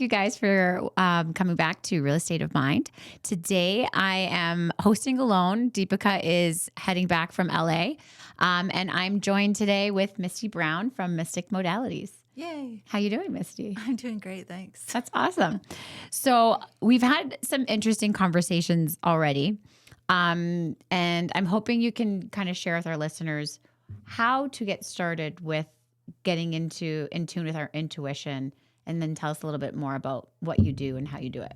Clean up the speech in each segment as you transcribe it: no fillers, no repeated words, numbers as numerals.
you guys for coming back to Real Estate of Mind. Today I am hosting alone. Deepika is heading back from LA. And I'm joined today with Misty Brown from Mystic Modalities. Yay. How you doing, Misty? I'm doing great, thanks. That's awesome. So we've had some interesting conversations already. And I'm hoping you can kind of share with our listeners how to get started with getting in tune with our intuition, and then tell us a little bit more about what you do and how you do it.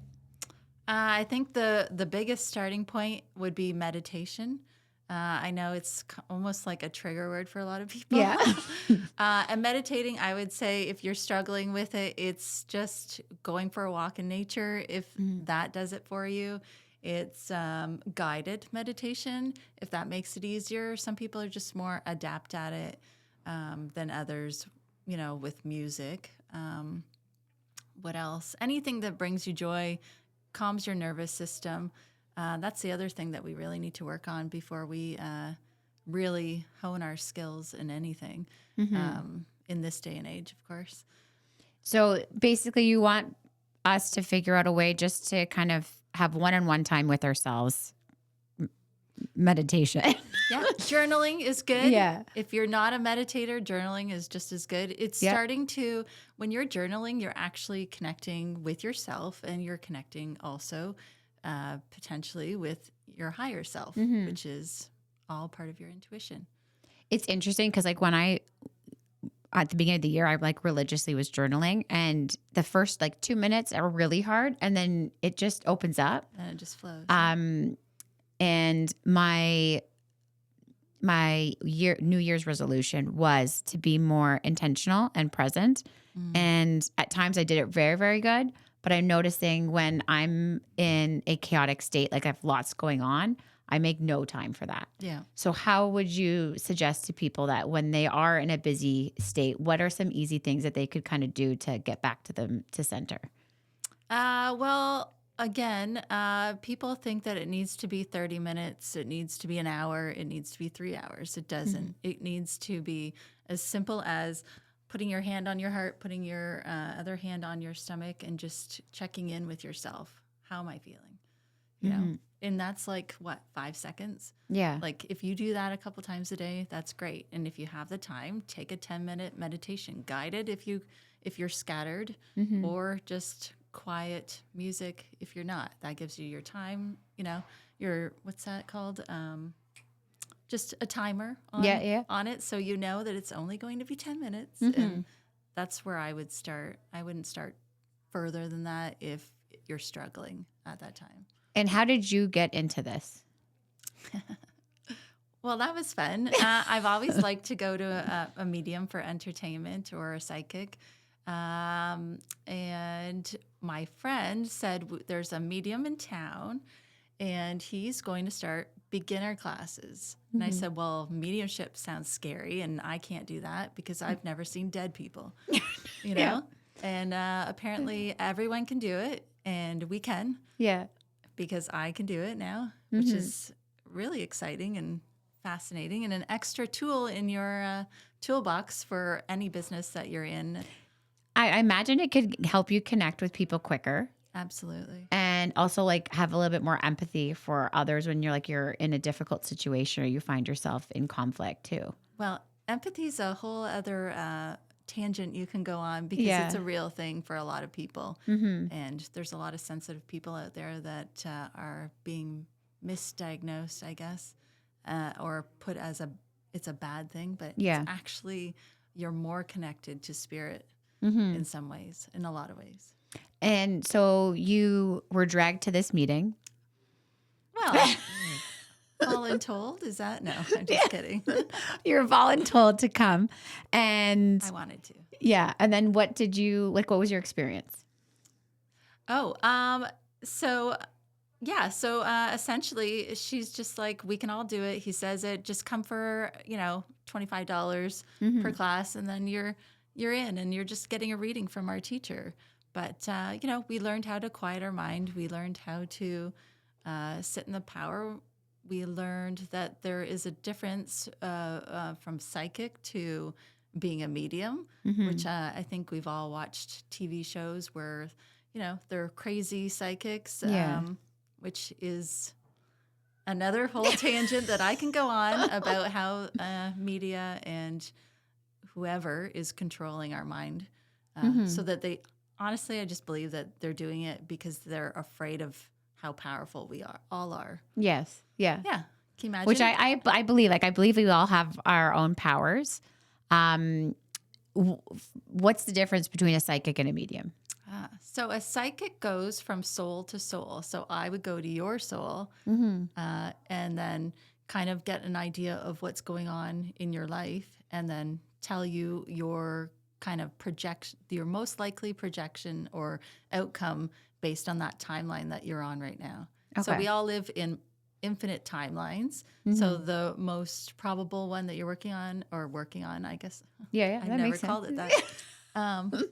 I think the biggest starting point would be meditation. I know it's almost like a trigger word for a lot of people. Yeah. And meditating, I would say if you're struggling with it, it's just going for a walk in nature. If that does it for you, it's guided meditation. If that makes it easier, some people are just more adept at it than others, with music. What else? Anything that brings you joy, calms your nervous system. That's the other thing that we really need to work on before we really hone our skills in anything in this day and age, of course. So basically you want us to figure out a way just to kind of have one-on-one time with ourselves. Meditation. Yeah. Journaling is good. Yeah. If you're not a meditator, journaling is just as good. It's starting to, when you're journaling, you're actually connecting with yourself, and you're connecting also potentially with your higher self, which is all part of your intuition. It's interesting because at the beginning of the year, I religiously was journaling, and the first 2 minutes are really hard, and then it just opens up. And it just flows. And my New Year's resolution was to be more intentional and present. And at times I did it very, very good. But I'm noticing when I'm in a chaotic state, I have lots going on, I make no time for that. Yeah. So how would you suggest to people that when they are in a busy state, what are some easy things that they could kind of do to get back to center? Well, again, people think that it needs to be 30 minutes, it needs to be an hour, it needs to be 3 hours. It doesn't. It needs to be as simple as putting your hand on your heart, putting your other hand on your stomach, and just checking in with yourself. How am I feeling? You know? And that's 5 seconds? Yeah. If you do that a couple times a day, that's great. And if you have the time, take a 10-minute meditation, guided if you're scattered, or just quiet music if you're not. That gives you your time, your, what's that called? Just a timer on it, so you know that it's only going to be 10 minutes. And that's where I would start. I wouldn't start further than that if you're struggling at that time. And how did you get into this? Well, that was fun. I've always liked to go to a medium for entertainment or a psychic. And my friend said there's a medium in town and he's going to start beginner classes. And I said, well, mediumship sounds scary and I can't do that because I've never seen dead people, you know? Yeah. And apparently everyone can do it, and we can. Yeah. Because I can do it now, which is really exciting and fascinating, and an extra tool in your toolbox for any business that you're in. I imagine it could help you connect with people quicker. Absolutely. And also have a little bit more empathy for others when you're in a difficult situation or you find yourself in conflict too. Well, empathy is a whole other tangent you can go on, because it's a real thing for a lot of people. And there's a lot of sensitive people out there that are being misdiagnosed, I guess, or put as it's a bad thing, but it's actually, you're more connected to spirit in some ways, in a lot of ways. And so you were dragged to this meeting. Well, voluntold, is that? No, I'm just kidding. You were voluntold to come, and I wanted to. Yeah. And then what did you, what was your experience? So essentially she's just like, we can all do it. He says it, just come for, $25 per class. And then you're in, and you're just getting a reading from our teacher. But, we learned how to quiet our mind. We learned how to sit in the power. We learned that there is a difference from psychic to being a medium, which I think we've all watched TV shows where, they're crazy psychics, Yeah. which is another whole tangent that I can go on about how media and whoever is controlling our mind, so that honestly, I just believe that they're doing it because they're afraid of how powerful we all are. Yes. Yeah. Yeah. Can you imagine? Which I believe. Like, I believe we all have our own powers. What's the difference between a psychic and a medium? So a psychic goes from soul to soul. So I would go to your soul, and then kind of get an idea of what's going on in your life, and then tell you your kind of your most likely projection or outcome based on that timeline that you're on right now. So Okay. we all live in infinite timelines. So the most probable one that you're working on, I guess. Yeah. I That never makes sense. called it that.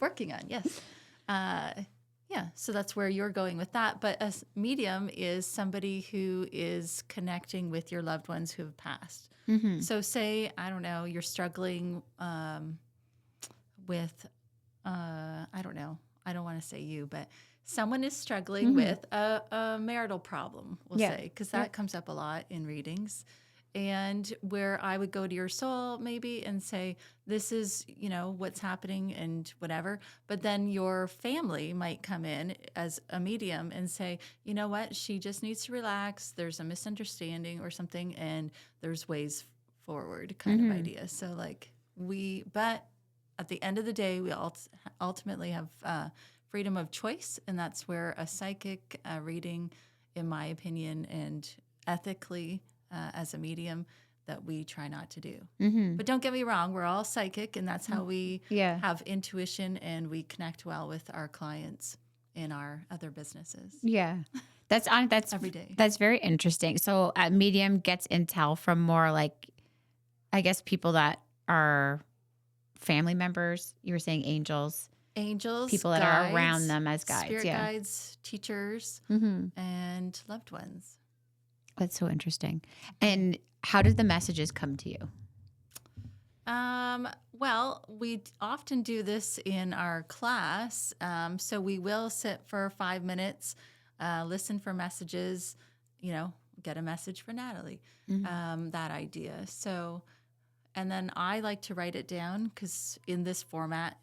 Working on, yes. Yeah, so that's where you're going with that. But a medium is somebody who is connecting with your loved ones who have passed. So say, I don't know, you're struggling with, I don't know, I don't want to say you, but someone is struggling with a marital problem, we'll say, because that comes up a lot in readings. And where I would go to your soul maybe and say, this is, what's happening and whatever. But then your family might come in as a medium and say, you know what, she just needs to relax. There's a misunderstanding or something, and there's ways forward kind of idea. So but at the end of the day, we ultimately have freedom of choice. And that's where a psychic reading, in my opinion, and ethically, as a medium, that we try not to do. But don't get me wrong, we're all psychic, and that's how we have intuition, and we connect well with our clients in our other businesses. Yeah. That's every day. That's very interesting. So a medium gets intel from more like, I guess, people that are family members. You were saying angels, people that guides, are around them as guides. Spirit guides, teachers, and loved ones. That's so interesting. And how did the messages come to you? Well, we often do this in our class. So we will sit for 5 minutes, listen for messages, get a message for Natalie, that idea. So, and then I like to write it down because in this format,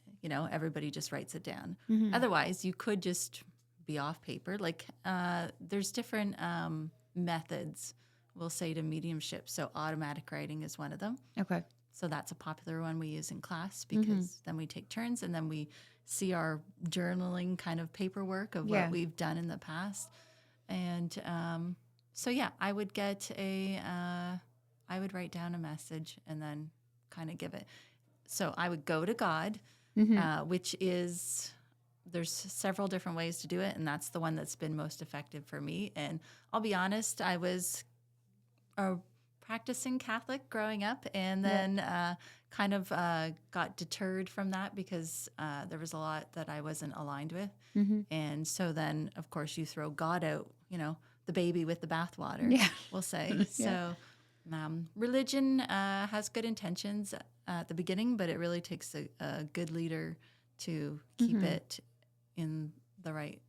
everybody just writes it down. Otherwise, you could just be off paper. There's different methods, we'll say, to mediumship. So automatic writing is one of them. Okay. So that's a popular one we use in class because then we take turns and then we see our journaling kind of paperwork of what we've done in the past. And so, I would I would write down a message and then kind of give it. So I would go to God, which is, there's several different ways to do it, and that's the one that's been most effective for me. And I'll be honest, I was a practicing Catholic growing up, and then kind of got deterred from that because there was a lot that I wasn't aligned with. And so then, of course, you throw God out, the baby with the bathwater, we'll say. So religion has good intentions at the beginning, but it really takes a good leader to keep it in the right,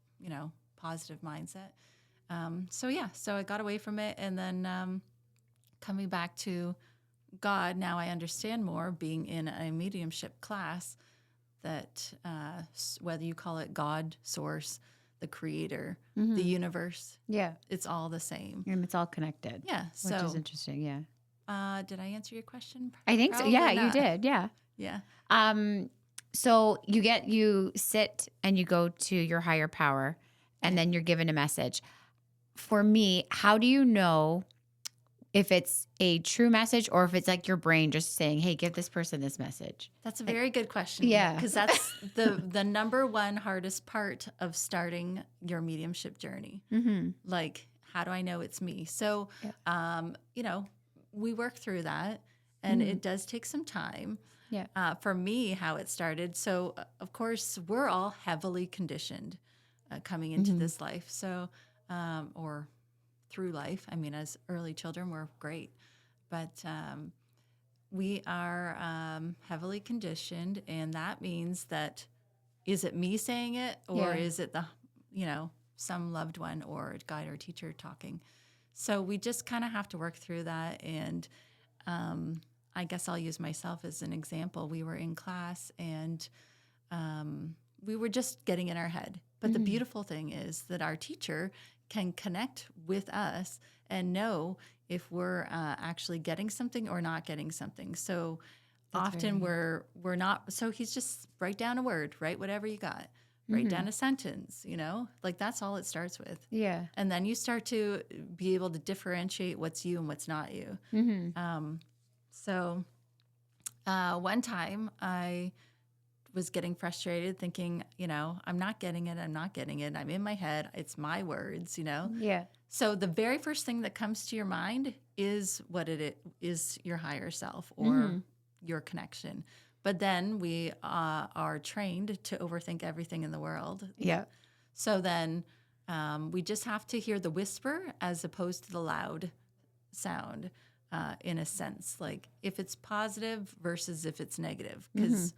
positive mindset. So I got away from it, and then coming back to God, now I understand more, being in a mediumship class, that whether you call it God, source, the creator, the universe, it's all the same. And it's all connected. Yeah. So, which is interesting. Yeah. Did I answer your question? I think so. Probably Yeah, not. you did. Yeah. Yeah. So you sit and you go to your higher power, and then you're given a message. For me, how do you know if it's a true message or if it's like your brain just saying, hey, give this person this message? That's a very good question. Yeah. Because that's the number one hardest part of starting your mediumship journey. Like, how do I know it's me? So, we work through that, and it does take some time. Yeah. For me, how it started. So, of course, we're all heavily conditioned coming into this life. So, or through life. I mean, as early children, we're great, but we are heavily conditioned, and that means that, is it me saying it, or Yeah. is it the, some loved one or guide or teacher talking? So we just kind of have to work through that. And I guess I'll use myself as an example. We were in class and we were just getting in our head. But the beautiful thing is that our teacher can connect with us and know if we're actually getting something or not getting something. So That's often very we're not. So he's just write down a word, write whatever you got, write down a sentence. Like that's all it starts with. Yeah. And then you start to be able to differentiate what's you and what's not you. So one time I was getting frustrated thinking, I'm not getting it. I'm not getting it. I'm in my head. It's my words. Yeah. So the very first thing that comes to your mind is what it is, your higher self or your connection. But then we are trained to overthink everything in the world. Yeah. So then we just have to hear the whisper as opposed to the loud sound in a sense, like if it's positive versus if it's negative, because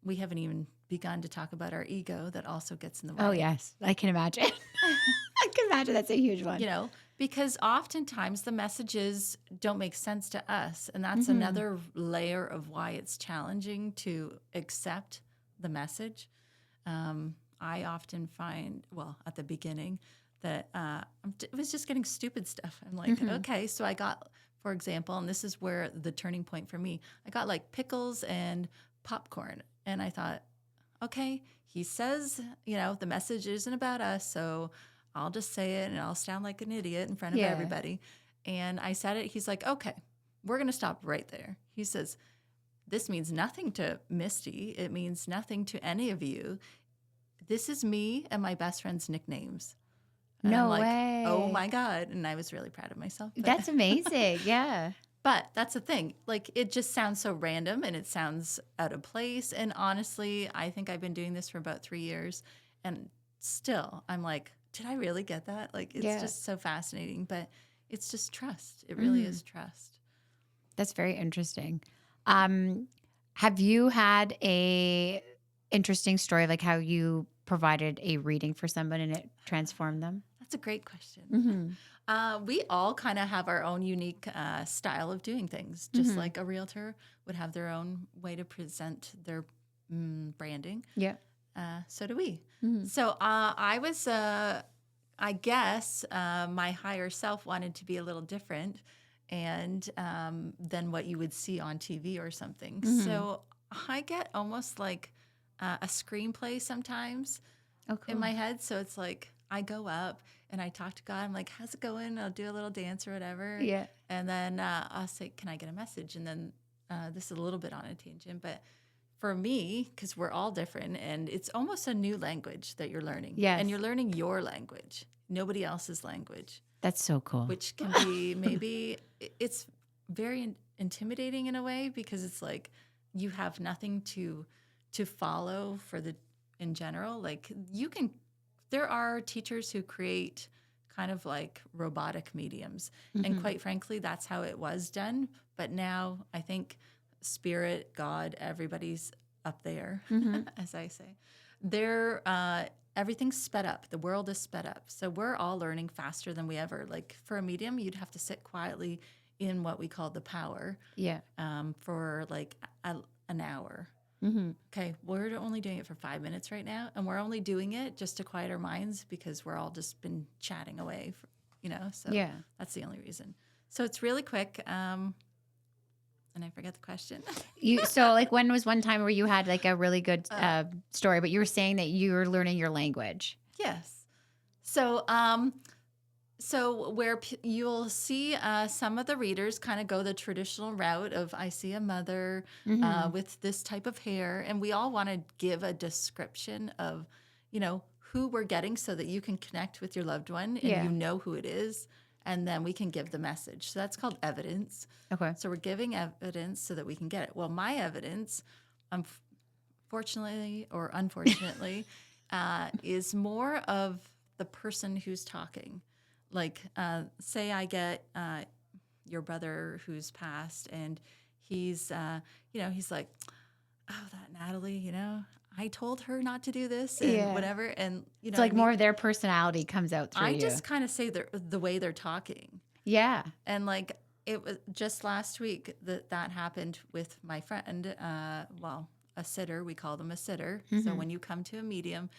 we haven't even begun to talk about our ego that also gets in the way. Oh, yes. I can imagine. I can imagine that's a huge one. Because oftentimes the messages don't make sense to us. And that's another layer of why it's challenging to accept the message. I often find, at the beginning, that it was just getting stupid stuff. I'm like, okay, so I got, for example, and this is where the turning point for me, I got like pickles and popcorn. And I thought, okay, he says, the message isn't about us, so I'll just say it and I'll sound like an idiot in front of everybody. And I said it. He's like, okay, we're going to stop right there. He says, this means nothing to Misty. It means nothing to any of you. This is me and my best friend's nicknames. And No I'm like, way. oh my God. And I was really proud of myself. That's amazing. Yeah. But that's the thing. Like, it just sounds so random and it sounds out of place. And honestly, I think I've been doing this for about 3 years. And still, I'm like, did I really get that? Like, it's just so fascinating. But it's just trust. It really is trust. That's very interesting. Have you had a interesting story, like how you provided a reading for someone and it transformed them? That's a great question. We all kind of have our own unique style of doing things, just like a realtor would have their own way to present their branding. Yeah. So do we. So I was, I guess, my higher self wanted to be a little different and than what you would see on TV or something. So I get almost like a screenplay sometimes in my head. So it's like I go up and I talk to God. I'm like, how's it going? I'll do a little dance or whatever. Yeah. And then I'll say, can I get a message? And then this is a little bit on a tangent, but for me, because we're all different and it's almost a new language that you're learning. Yes. And you're learning your language, nobody else's language. That's so cool. Which can be maybe, it's very intimidating in a way because it's like you have nothing to follow in general. Like there are teachers who create kind of like robotic mediums. And quite frankly, that's how it was done. But now I think spirit, God, everybody's up there, as I say. Everything's sped up. The world is sped up. So we're all learning faster than we ever. Like for a medium, you'd have to sit quietly in what we call the power for like an hour. Okay, we're only doing it for 5 minutes right now, and we're only doing it just to quiet our minds because we're all just been chatting away, so that's the only reason. So it's really quick, and I forget the question. So like when was one time where you had like a really good story, but you were saying that you were learning your language? Yes. So where you'll see some of the readers kind of go the traditional route of I see a mother with this type of hair, and we all want to give a description of, who we're getting so that you can connect with your loved one and you know who it is, and then we can give the message. So that's called evidence. Okay. So we're giving evidence so that we can get it. Well, my evidence, fortunately or unfortunately, is more of the person who's talking. Like, say I get your brother who's passed, and he's, he's like, oh, that Natalie, I told her not to do this and whatever. And, you know, It's like more of their personality comes out through I you. just kind of say the way they're talking. Yeah. And like, it was just last week that happened with my friend. A sitter, we call them a sitter. So when you come to a medium,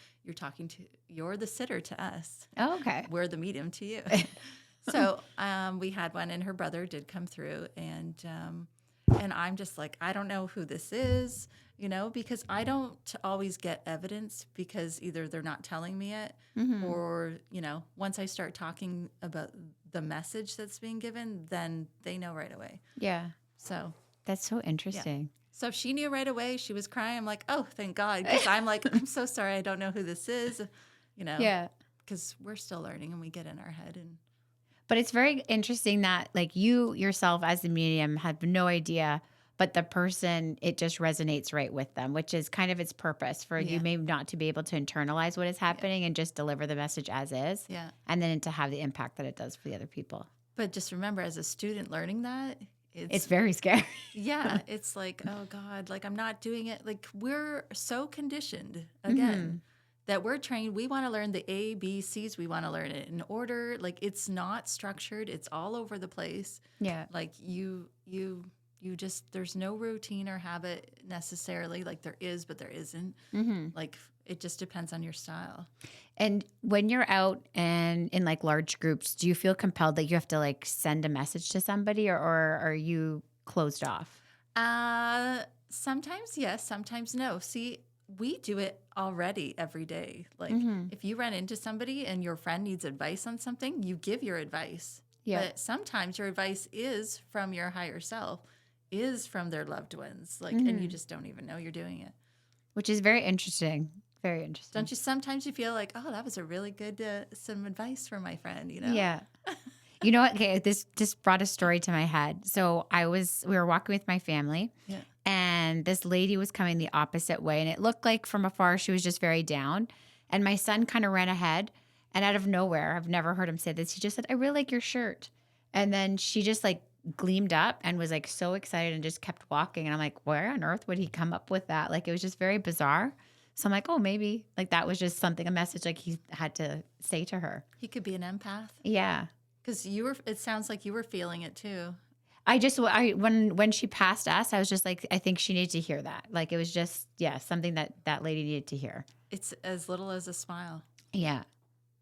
you're the sitter to us. Oh, okay. We're the medium to you. So we had one, and her brother did come through, and I'm just like, I don't know who this is, you know, because I don't always get evidence because either they're not telling me it, or, you know, once I start talking about the message that's being given, then they know right away. Yeah. So that's so interesting. Yeah. So she knew right away. She was crying. I'm like, oh, thank God. Because I'm like, I'm so sorry. I don't know who this is, you know. Yeah. Because we're still learning and we get in our head. But it's very interesting that like you yourself as a medium have no idea, but the person, it just resonates right with them, which is kind of its purpose for you maybe not to be able to internalize what is happening and just deliver the message as is. Yeah. And then to have the impact that it does for the other people. But just remember, as a student learning that, it's very scary. Yeah. It's like, oh God, like I'm not doing it. Like we're so conditioned again. That we're trained, we want to learn the A, B, C's. We want to learn it in order. Like it's not structured. It's all over the place. Yeah. Like you just, there's no routine or habit necessarily. Like there is, but there isn't. Like it just depends on your style. And when you're out and in like large groups, do you feel compelled that you have to like send a message to somebody, or are you closed off? Sometimes yes, sometimes no. See, we do it already every day. Like if you run into somebody and your friend needs advice on something, you give your advice. Yeah. But sometimes your advice is from your higher self, is from their loved ones. Like, and you just don't even know you're doing it. Which is very interesting. Very interesting. Don't you sometimes you feel like, oh, that was a really good, some advice from my friend, you know? Yeah. You know what? Okay, this just brought a story to my head. So we were walking with my family. Yeah. And this lady was coming the opposite way. And it looked like from afar, she was just very down. And my son kind of ran ahead. And out of nowhere, I've never heard him say this. He just said, I really like your shirt. And then she just like gleamed up and was like so excited and just kept walking. And I'm like, where on earth would he come up with that? Like, it was just very bizarre. So I'm like, oh, maybe like that was just something, a message like he had to say to her. He could be an empath. Yeah. Because it sounds like you were feeling it too. When she passed us, I was just like, I think she needed to hear that. Like, it was just, something that lady needed to hear. It's as little as a smile. Yeah.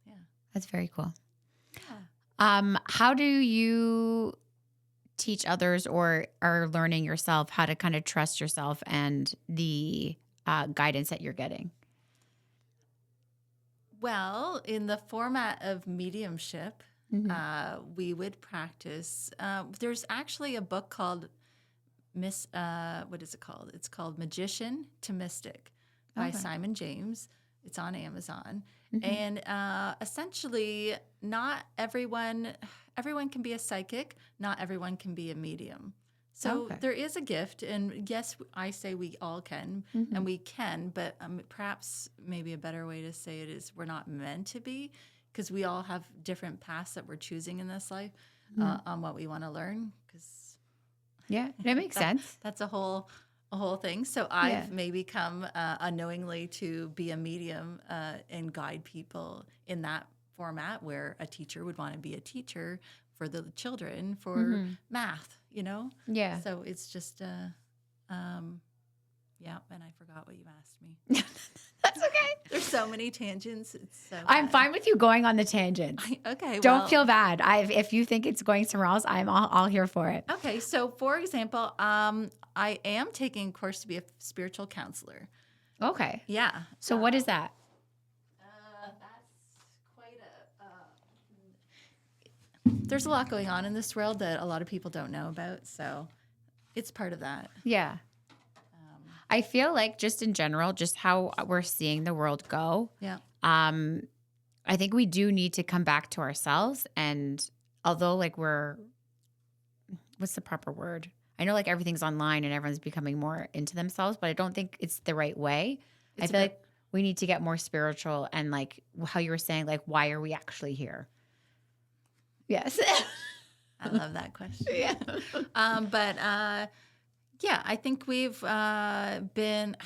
Yeah. That's very cool. Yeah. How do you teach others or are learning yourself how to kind of trust yourself and the guidance that you're getting? Well, in the format of mediumship, we would practice. There's actually a book called what is it called? It's called Magician to Mystic by Simon James. It's on Amazon. And essentially, not everyone can be a psychic. Not everyone can be a medium. So there is a gift, and yes, I say we all can, and we can, but perhaps maybe a better way to say it is we're not meant to be, because we all have different paths that we're choosing in this life on what we want to learn. Because that makes sense. That's a whole thing. So I've maybe come unknowingly to be a medium and guide people in that format, where a teacher would want to be a teacher for the children for math, you know? Yeah. So it's just, and I forgot what you asked me. That's okay. There's so many tangents. It's so I'm bad. fine with you going on the tangents. Okay. Don't feel bad. If you think it's going somewhere else, I'm all here for it. Okay. So for example, I am taking a course to be a spiritual counselor. Okay. Yeah. So what is that? That's quite there's a lot going on in this world that a lot of people don't know about. So it's part of that. Yeah. I feel like just in general, just how we're seeing the world go. Yeah. I think we do need to come back to ourselves. And although like what's the proper word? I know like everything's online and everyone's becoming more into themselves, but I don't think it's the right way. I feel like we need to get more spiritual and like how you were saying, like, why are we actually here? Yes. I love that question. Yeah. I think we've been,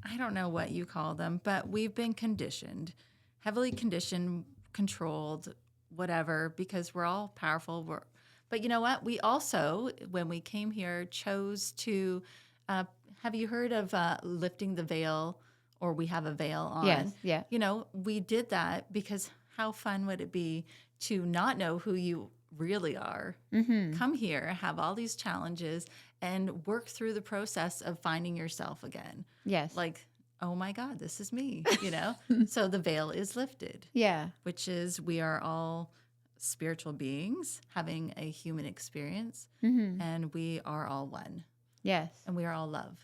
I don't know what you call them, but we've been conditioned, heavily conditioned, controlled, whatever, because we're all powerful. But you know what? We also, when we came here, chose to. Have you heard of lifting the veil, or we have a veil on? Yes. Yeah. You know, we did that because how fun would it be to not know who you really are? Come here, have all these challenges, and work through the process of finding yourself again. Yes. Like, oh my God, this is me, you know? So the veil is lifted, Yeah. which is we are all spiritual beings having a human experience, and we are all one, Yes. and we are all love.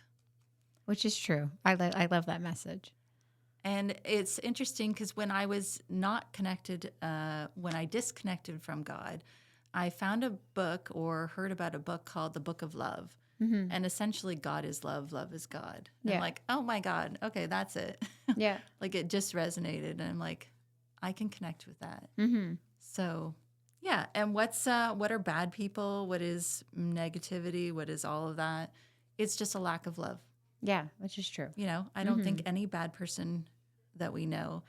Which is true. I love that message. And it's interesting because when I was not connected, when I disconnected from God, I found a book or heard about a book called The Book of Love. And essentially, God is love, love is God. And Yeah. I'm like, oh my God, okay, that's it. Yeah. Like it just resonated. And I'm like, I can connect with that. So, yeah. And what are bad people? What is negativity? What is all of that? It's just a lack of love. Yeah, which is true. You know, I don't think any bad person that we know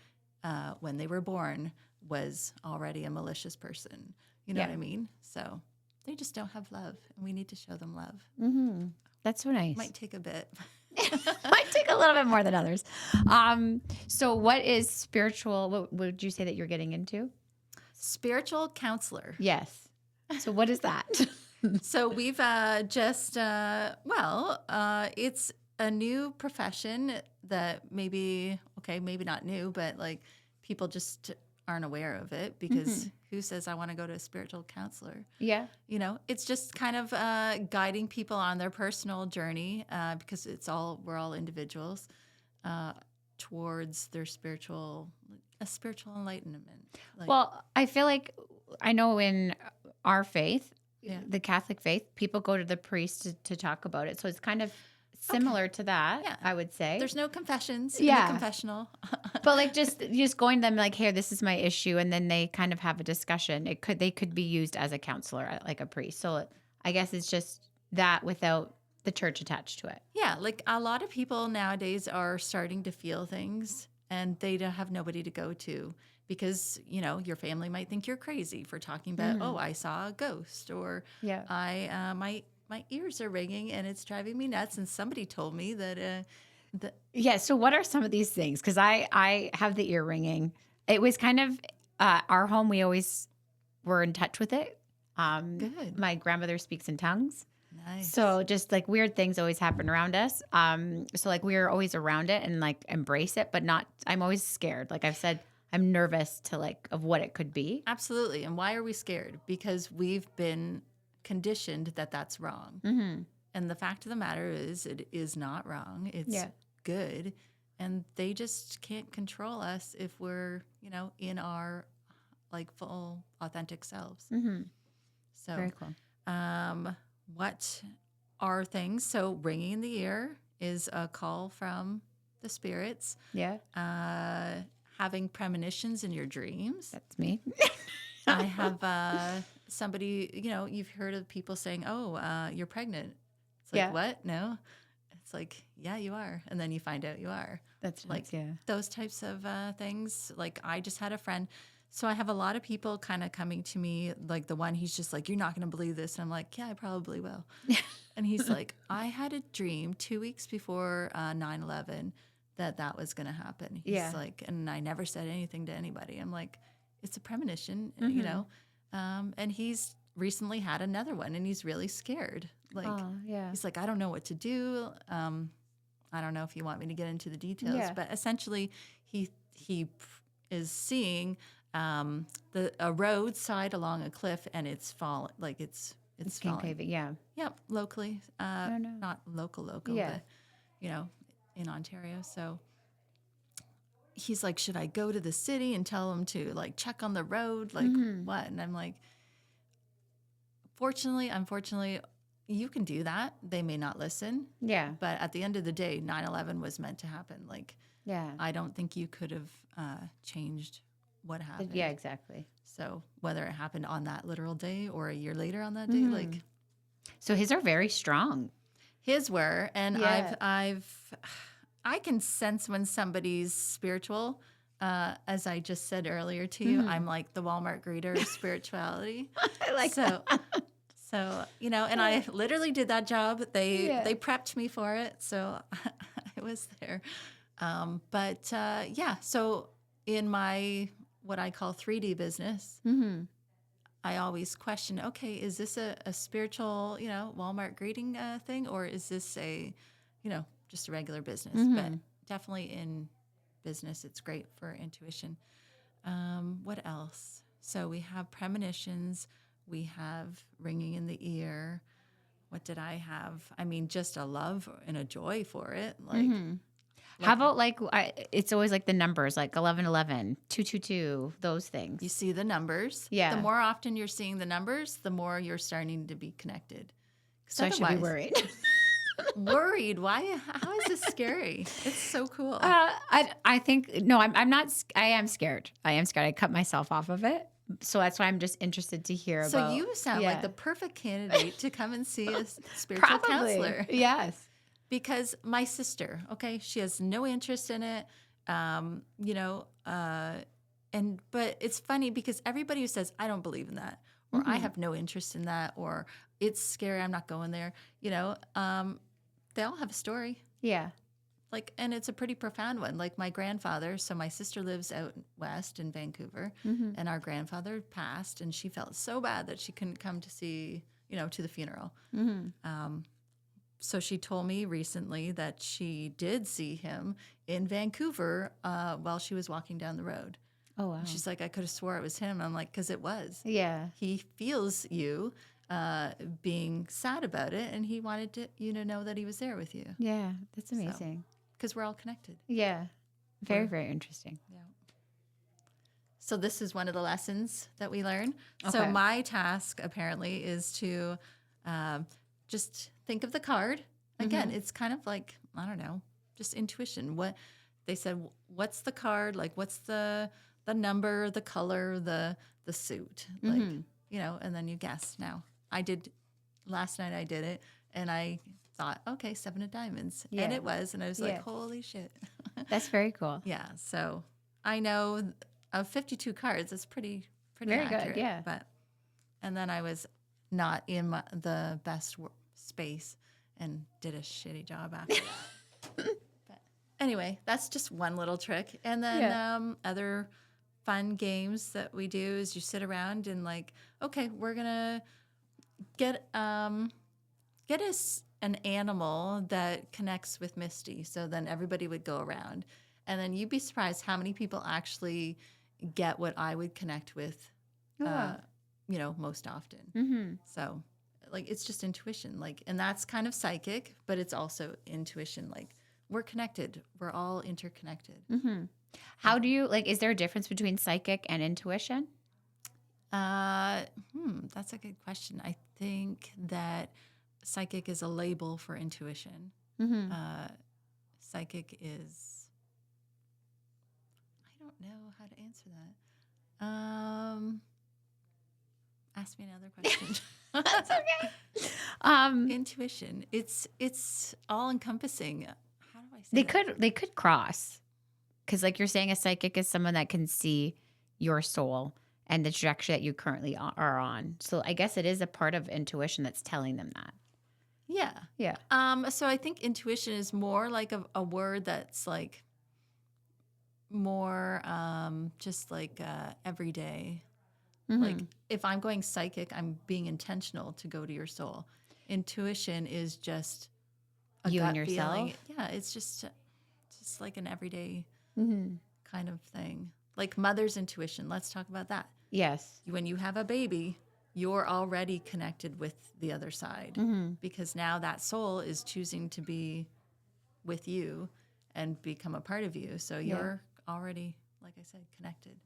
when they were born was already a malicious person. You know what I mean? So they just don't have love, and we need to show them love. That's so nice. Might take a bit. Might take a little bit more than others. So what is spiritual? What would you say that you're getting into? Spiritual counselor. Yes. So what is that? So we've it's a new profession that maybe not new, but like people just aren't aware of it because who says I want to go to a spiritual counselor? Yeah. You know, it's just kind of guiding people on their personal journey because we're all individuals towards their spiritual enlightenment. Like, Well, I feel like I know in our faith, Yeah. the Catholic faith, people go to the priest to talk about it. So it's kind of similar to that, Yeah. I would say. there's no confessions in Yeah. the confessional. But like just going to them like, here, this is my issue, and then they kind of have a discussion. They could be used as a counselor, like a priest. So I guess it's just that without the church attached to it. Yeah, like a lot of people nowadays are starting to feel things and they don't have nobody to go to because, you know, your family might think you're crazy for talking about, oh, I saw a ghost, or Yeah. my ears are ringing and it's driving me nuts, and somebody told me that Yeah. So what are some of these things? Because I have the ear ringing. It was kind of our home. We always were in touch with it. Good. My grandmother speaks in tongues. Nice. So just like weird things always happen around us. So like we're always around it and like embrace it, but not, I'm always scared. Like I've said, I'm nervous of what it could be. Absolutely. And why are we scared? Because we've been conditioned that that's wrong. And the fact of the matter is it is not wrong. It's good. And they just can't control us if we're, you know, in our like full authentic selves. So Very cool. what are things? So ringing in the ear is a call from the spirits. Yeah. Having premonitions in your dreams. That's me. I have somebody, you know, you've heard of people saying, oh, you're pregnant. It's like, what? No. It's like, yeah, you are. And then you find out you are. That's like yeah. those types of things. Like I just had a friend. So I have a lot of people kind of coming to me, like the one, he's just like, you're not going to believe this. And I'm like, yeah, I probably will. And he's like, I had a dream 2 weeks before 9/11 that was going to happen. He's like, and I never said anything to anybody. I'm like, it's a premonition, you know? And he's recently had another one and he's really scared. Like, he's like, I don't know what to do. I don't know if you want me to get into the details, but essentially he is seeing a roadside along a cliff and it's falling, like it's falling. Paving, yeah. Yep, locally. No. Not local, but, you know, in Ontario. So he's like, should I go to the city and tell them to like check on the road? Like what? And I'm like, unfortunately, you can do that. They may not listen. Yeah. But at the end of the day, 9/11 was meant to happen. Like, I don't think you could have changed what happened. Yeah, exactly. So whether it happened on that literal day or a year later on that day, like. So his are very strong. His were, and I can sense when somebody's spiritual. As I just said earlier to you, I'm like the Walmart greeter of spirituality. I like so, that. so and I literally did that job. Yeah. They prepped me for it, so I was there. Yeah, so in my what I call 3D business, I always question, okay, is this a spiritual, Walmart greeting thing, or is this just a regular business? But definitely in business, it's great for intuition. What else? So we have premonitions, we have ringing in the ear. What did I have? I mean, just a love and a joy for it. How about it's always like the numbers, like 1111, 222, those things. You see the numbers. Yeah. The more often you're seeing the numbers, the more you're starting to be connected. So I should be worried. Worried? Why? How is this scary? It's so cool. I think, no, I'm not, I am scared. I cut myself off of it. So that's why I'm just interested to hear about. So you sound like the perfect candidate to come and see a spiritual counselor. Yes. Because my sister, okay, she has no interest in it, but it's funny because everybody who says, I don't believe in that, or I have no interest in that, or it's scary, I'm not going there, they all have a story. Yeah. And it's a pretty profound one. Like my grandfather, so my sister lives out west in Vancouver, and our grandfather passed, and she felt so bad that she couldn't come to see, to the funeral. So she told me recently that she did see him in Vancouver while she was walking down the road. Oh, wow. And she's like, I could have swore it was him. I'm like, because it was. Yeah. He feels you being sad about it, and he wanted you to know that he was there with you. Yeah, that's amazing. Because we're all connected. Yeah. Very, very interesting. Yeah. So this is one of the lessons that we learn. Okay. So my task apparently is to just think of the card. Again, it's kind of like, I don't know, just intuition. What they said, what's the card? Like, what's the number, the color, the suit? And then you guess. Now, last night I did it, and I thought, okay, 7 of diamonds. Yeah. And it was, and I was like, holy shit. That's very cool. Yeah, so I know of 52 cards, it's pretty very accurate. Good, yeah. And then I was not in the best space and did a shitty job after that. But anyway, that's just one little trick. And then other fun games that we do is you sit around and okay, we're gonna get us an animal that connects with Misty. So then everybody would go around, and then you'd be surprised how many people actually get what I would connect with, most often. So it's just intuition, and that's kind of psychic, but it's also intuition. We're connected. We're all interconnected. How do you, is there a difference between psychic and intuition? That's a good question. I think that psychic is a label for intuition. Psychic is, I don't know how to answer that. Ask me another question. That's okay. Intuition. It's all encompassing. How do I say They could cross, because you're saying, a psychic is someone that can see your soul and the trajectory that you currently are on. So I guess it is a part of intuition that's telling them that. Yeah. Yeah. So I think intuition is more like a word that's more just everyday. If I'm going psychic, I'm being intentional to go to your soul. Intuition is just a you gut and yourself. Feeling. Yeah, it's just like an everyday kind of thing. Like mother's intuition. Let's talk about that. Yes. When you have a baby, you're already connected with the other side, because now that soul is choosing to be with you and become a part of you. So you're already, like I said, connected.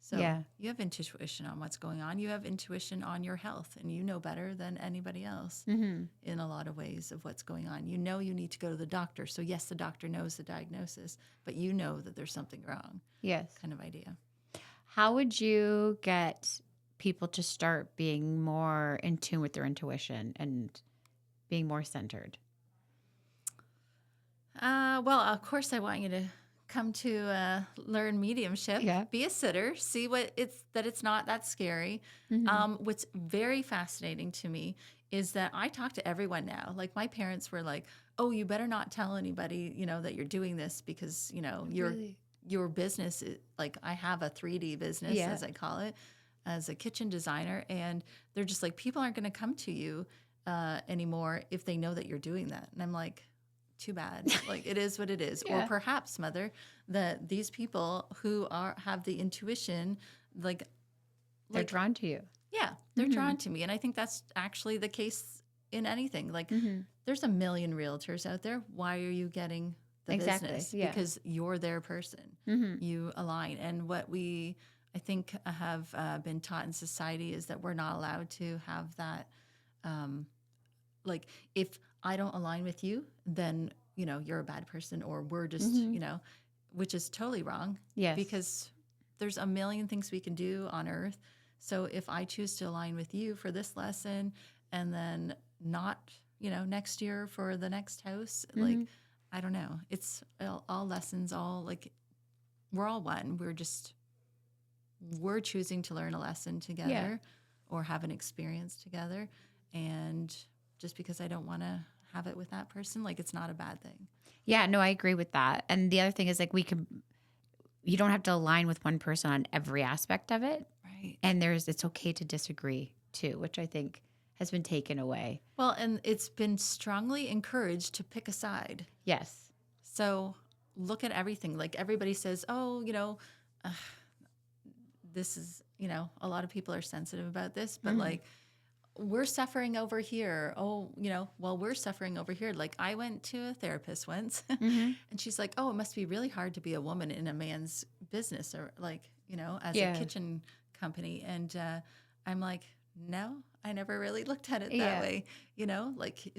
So you have intuition on what's going on. You have intuition on your health, and you know better than anybody else in a lot of ways of what's going on. You know you need to go to the doctor. So yes, the doctor knows the diagnosis, but you know that there's something wrong. Yes. Kind of idea. How would you get people to start being more in tune with their intuition and being more centered? Well, of course, I want you to come to learn mediumship, Yeah. be a sitter, see what it's not that scary. What's very fascinating to me is that I talk to everyone now. Like my parents were like, "Oh, you better not tell anybody, that you're doing this because Really? your business is like I have a 3D business Yeah. as I call it, as a kitchen designer, and they're just like people aren't going to come to you anymore if they know that you're doing that." And I'm like, too bad. Like it is what it is. Or Yeah. perhaps, mother, that these people who have the intuition, like They're drawn to you. yeah, they're drawn to me. And I think that's actually the case in anything. Like there's a million realtors out there. Why are you getting the Exactly, business? yeah. Because you're their person. You align. And what I think have been taught in society is that we're not allowed to have that. Like if I don't align with you, then you're a bad person, or we're just which is totally wrong. Yes. Because there's a million things we can do on earth. So if I choose to align with you for this lesson and then not, next year for the next house, like, I don't know. It's all lessons, all like, we're all one. We're choosing to learn a lesson together or have an experience together. And just because I don't want to have it with that person, like, it's not a bad thing. Yeah, no, I agree with that. And the other thing is like you don't have to align with one person on every aspect of it. Right. And it's okay to disagree too, which I think has been taken away. Well, and it's been strongly encouraged to pick a side. Yes. So look at everything. Like everybody says, oh, this is, a lot of people are sensitive about this, but like, we're suffering over here. Oh, well, we're suffering over here. Like I went to a therapist once and she's like, oh, it must be really hard to be a woman in a man's business or like, as a kitchen company. And I'm like, no, I never really looked at it that way, like,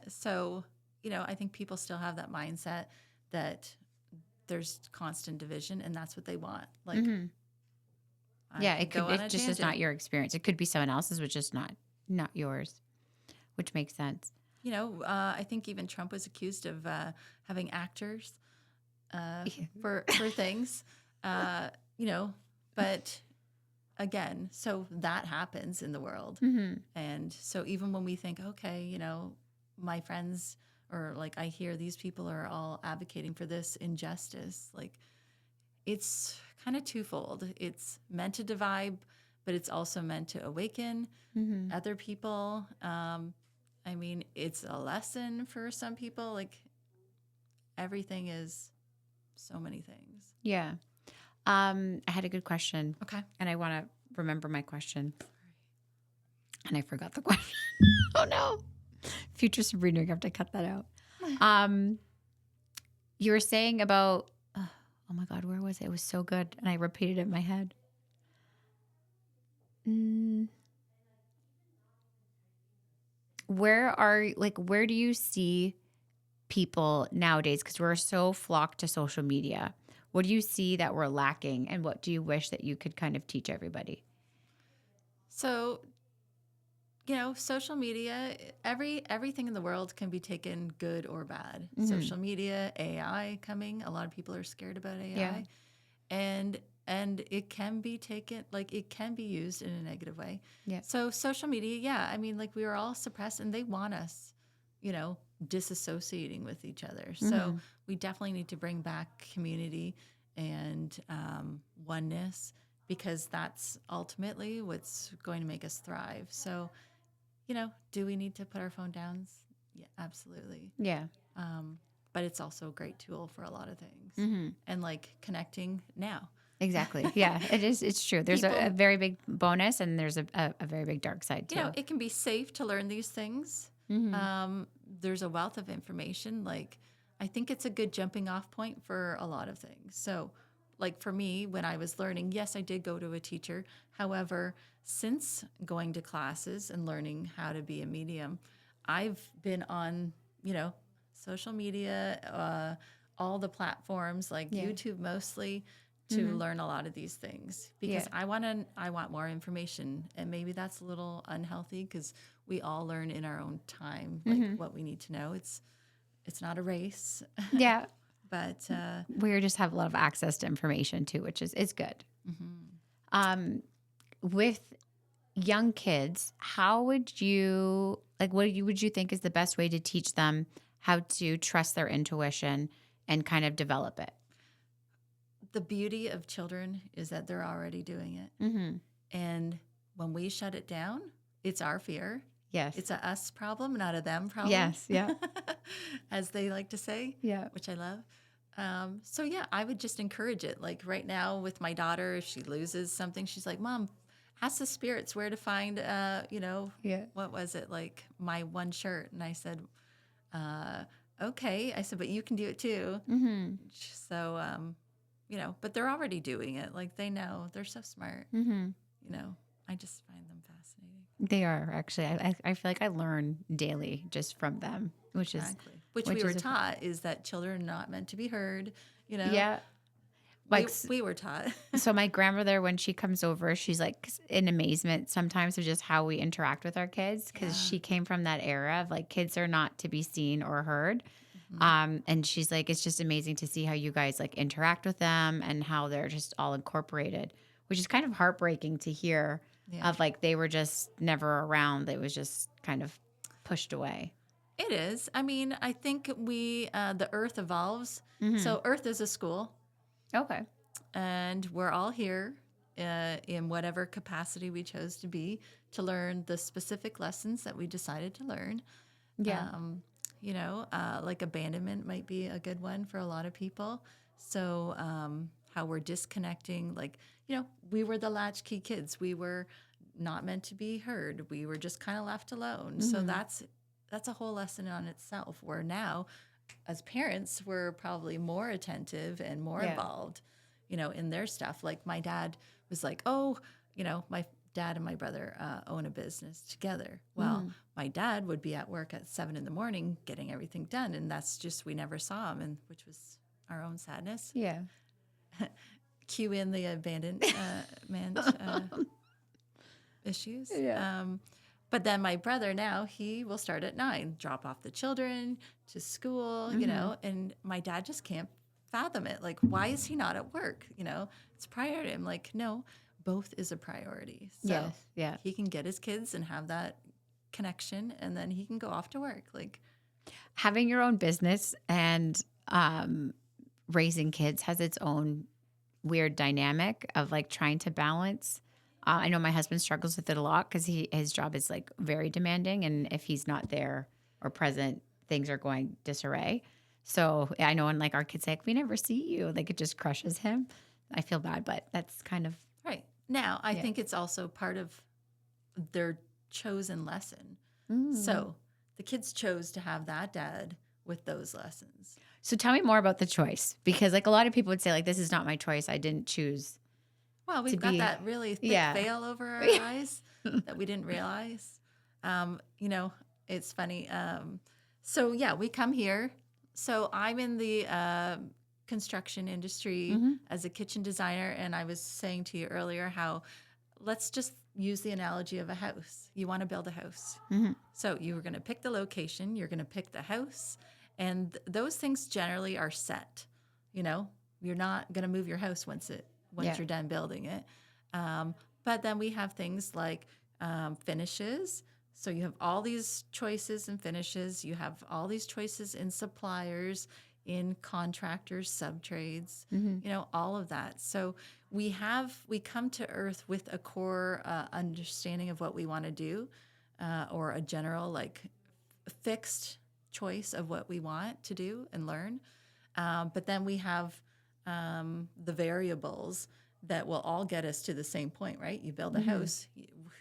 so, I think people still have that mindset that there's constant division and that's what they want. Like, It just is not your experience. It could be someone else's, which is not yours, which makes sense. I think even Trump was accused of having actors for things, but again, so that happens in the world. And so even when we think, okay, my friends or like I hear these people are all advocating for this injustice, like it's kind of twofold. It's meant to divide, but it's also meant to awaken other people. I mean, it's a lesson for some people. Like everything is so many things. Yeah. I had a good question. Okay. And I want to remember my question. And I forgot the question. Oh no. Future Sabrina, you have to cut that out. You were saying about, oh my God, where was it? It was so good. And I repeated it in my head. Where do you see people nowadays? Because we're so flocked to social media. What do you see that we're lacking? And what do you wish that you could kind of teach everybody? So, social media, everything in the world can be taken good or bad. Social media, AI coming. A lot of people are scared about AI. Yeah. And it can be taken, like it can be used in a negative way. Yeah. So social media, I mean, like we are all suppressed and they want us, disassociating with each other. So we definitely need to bring back community and oneness because that's ultimately what's going to make us thrive. So, do we need to put our phone down? Yeah, absolutely. Yeah. But it's also a great tool for a lot of things and like connecting now. Exactly. Yeah, it is. It's true. There's a very big bonus and there's a very big dark side too. It can be safe to learn these things. There's a wealth of information. Like, I think it's a good jumping off point for a lot of things. So, like for me, when I was learning, yes, I did go to a teacher. However, since going to classes and learning how to be a medium, I've been on, social media, all the platforms like YouTube mostly to learn a lot of these things because I want more information, and maybe that's a little unhealthy because we all learn in our own time like what we need to know. It's not a race, Yeah. but We just have a lot of access to information too, which is good. Um, with young kids, how would you like? Would you think is the best way to teach them how to trust their intuition and kind of develop it? the beauty of children is that they're already doing it. Mm-hmm. And when we shut it down, it's our fear. Yes. It's a us problem, not a them problem. Yes. Yeah. As they like to say, Yeah. which I love. So yeah, I would just encourage it. Like right now with my daughter, if she loses something, she's like, "Mom, ask the spirits where to find, Yeah. what was it, like my one shirt?" And I said, "Okay." I said, "But you can do it too." Mm-hmm. So, but they're already doing it. Like they know. They're so smart. Mm-hmm. I just find them fascinating. They are actually. I feel like I learn daily just from them, which is Exactly. Which we were taught is that children are not meant to be heard. yeah. Like we were taught. so, my grandmother, when she comes over, she's like in amazement sometimes of just how we interact with our kids because Yeah. she came from that era of like kids are not to be seen or heard. And she's like, it's just amazing to see how you guys like interact with them and how they're just all incorporated, which is kind of heartbreaking to hear. Yeah. Of like they were just never around. It was just kind of pushed away. It is. I mean, I think the earth evolves. Mm-hmm. So earth is a school, Okay. and we're all here in whatever capacity we chose to be to learn the specific lessons that we decided to learn. Yeah. Like abandonment might be a good one for a lot of people. So how we're disconnecting, we were the latchkey kids. We were not meant to be heard. We were just kind of left alone. Mm-hmm. So that's a whole lesson on itself, where now as parents, we're probably more attentive and more involved, in their stuff. Like my dad was like, my dad and my brother own a business together. Well, my dad would be at work at 7 a.m. getting everything done. And that's just, we never saw him, and which was our own sadness. Yeah. Cue in the abandonment issues. Yeah. But then my brother now, he will start at 9, drop off the children to school, and my dad just can't fathom it. Like, why is he not at work? It's a priority. I'm like, no, both is a priority. So Yes. Yeah. he can get his kids and have that connection, and then he can go off to work. Like Having your own business and raising kids has its own weird dynamic of like trying to balance. I know my husband struggles with it a lot because his job is like very demanding, and if he's not there or present, things are going disarray. So I know, and like our kids say, like, we never see you. Like it just crushes him. I feel bad, but that's kind of right now. I think it's also part of their chosen lesson. So the kids chose to have that dad with those lessons. So tell me more about the choice, because like a lot of people would say like, this is not my choice. I didn't choose. Well, we've got that really thick veil over our eyes that we didn't realize. It's funny. We come here. So I'm in the construction industry as a kitchen designer, and I was saying to you earlier how let's just use the analogy of a house. You want to build a house. So you're going to pick the location, you're going to pick the house, and those things generally are set. You're not going to move your house once you're done building it. But then we have things like finishes. So you have all these choices in finishes. You have all these choices in suppliers, in contractors, sub-trades, all of that. So we come to Earth with a core understanding of what we want to do, or a general fixed choice of what we want to do and learn. But then we have the variables that will all get us to the same point, right? You build a house,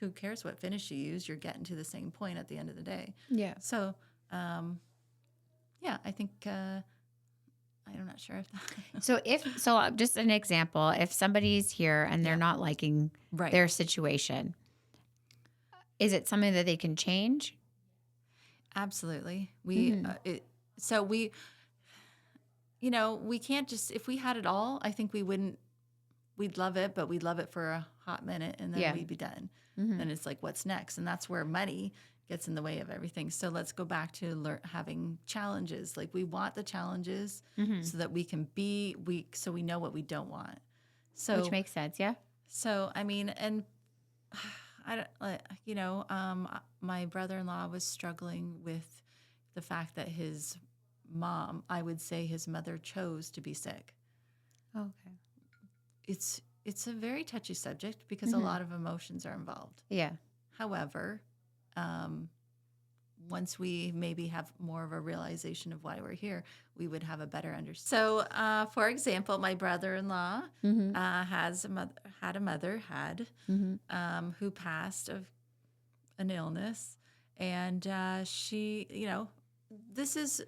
who cares what finish you use? You're getting to the same point at the end of the day. Yeah. So, I think I'm not sure if that. So just an example, if somebody's here and they're not liking their situation, is it something that they can change? Absolutely. We can't just, if we had it all, I think we'd love it, but we'd love it for a hot minute and then Yeah. we'd be done. Mhm. And it's like, what's next? And that's where money gets in the way of everything. So let's go back to having challenges. Like we want the challenges Mhm. so that we can be weak, so we know what we don't want. Which So, makes sense. Yeah. so I mean, and I don't, my brother-in-law was struggling with the fact that his mom, I would say his mother chose to be sick. Okay. It's a very touchy subject because a lot of emotions are involved. Yeah. However, once we maybe have more of a realization of why we're here, we would have a better understanding. So, for example, my brother-in-law Mhm. had a mother Mhm. who passed of an illness, and she, this is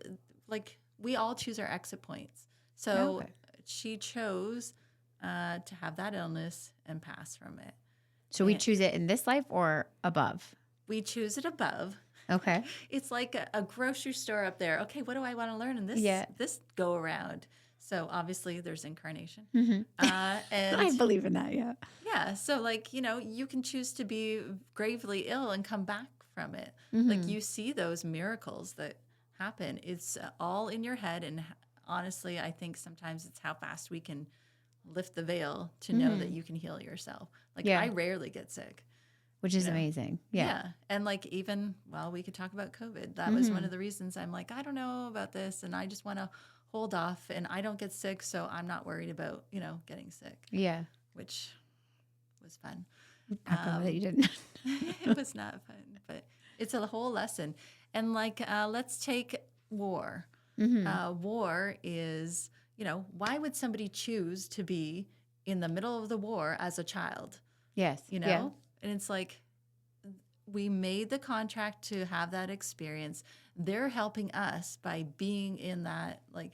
like we all choose our exit points. So Okay. she chose to have that illness and pass from it. So we And choose it in this life or above? we choose it above. Okay. It's like a grocery store up there. Okay, what do I want to learn in Yeah. this go around? So obviously there's incarnation, Mhm. and I believe in that. Yeah. yeah. So like you can choose to be gravely ill and come back from it. Like Mhm. you see those miracles that happen. It's all in your head, and honestly, I think sometimes it's how fast we can lift the veil to know that Mhm. you can heal yourself. Like Yeah. I rarely get sick. Which is amazing. Yeah. Yeah. And like even, well, we could talk about COVID. That was one Mhm. of the reasons I'm like, I don't know about this and I just want to hold off and I don't get sick. So I'm not worried about, getting sick, Yeah. which was fun. Happy that you didn't. It was not fun, but it's a whole lesson. And like, let's take war. Mhm. War is, why would somebody choose to be in the middle of the war as a child? Yes. Yeah. And it's like we made the contract to have that experience. They're helping us by being in that, like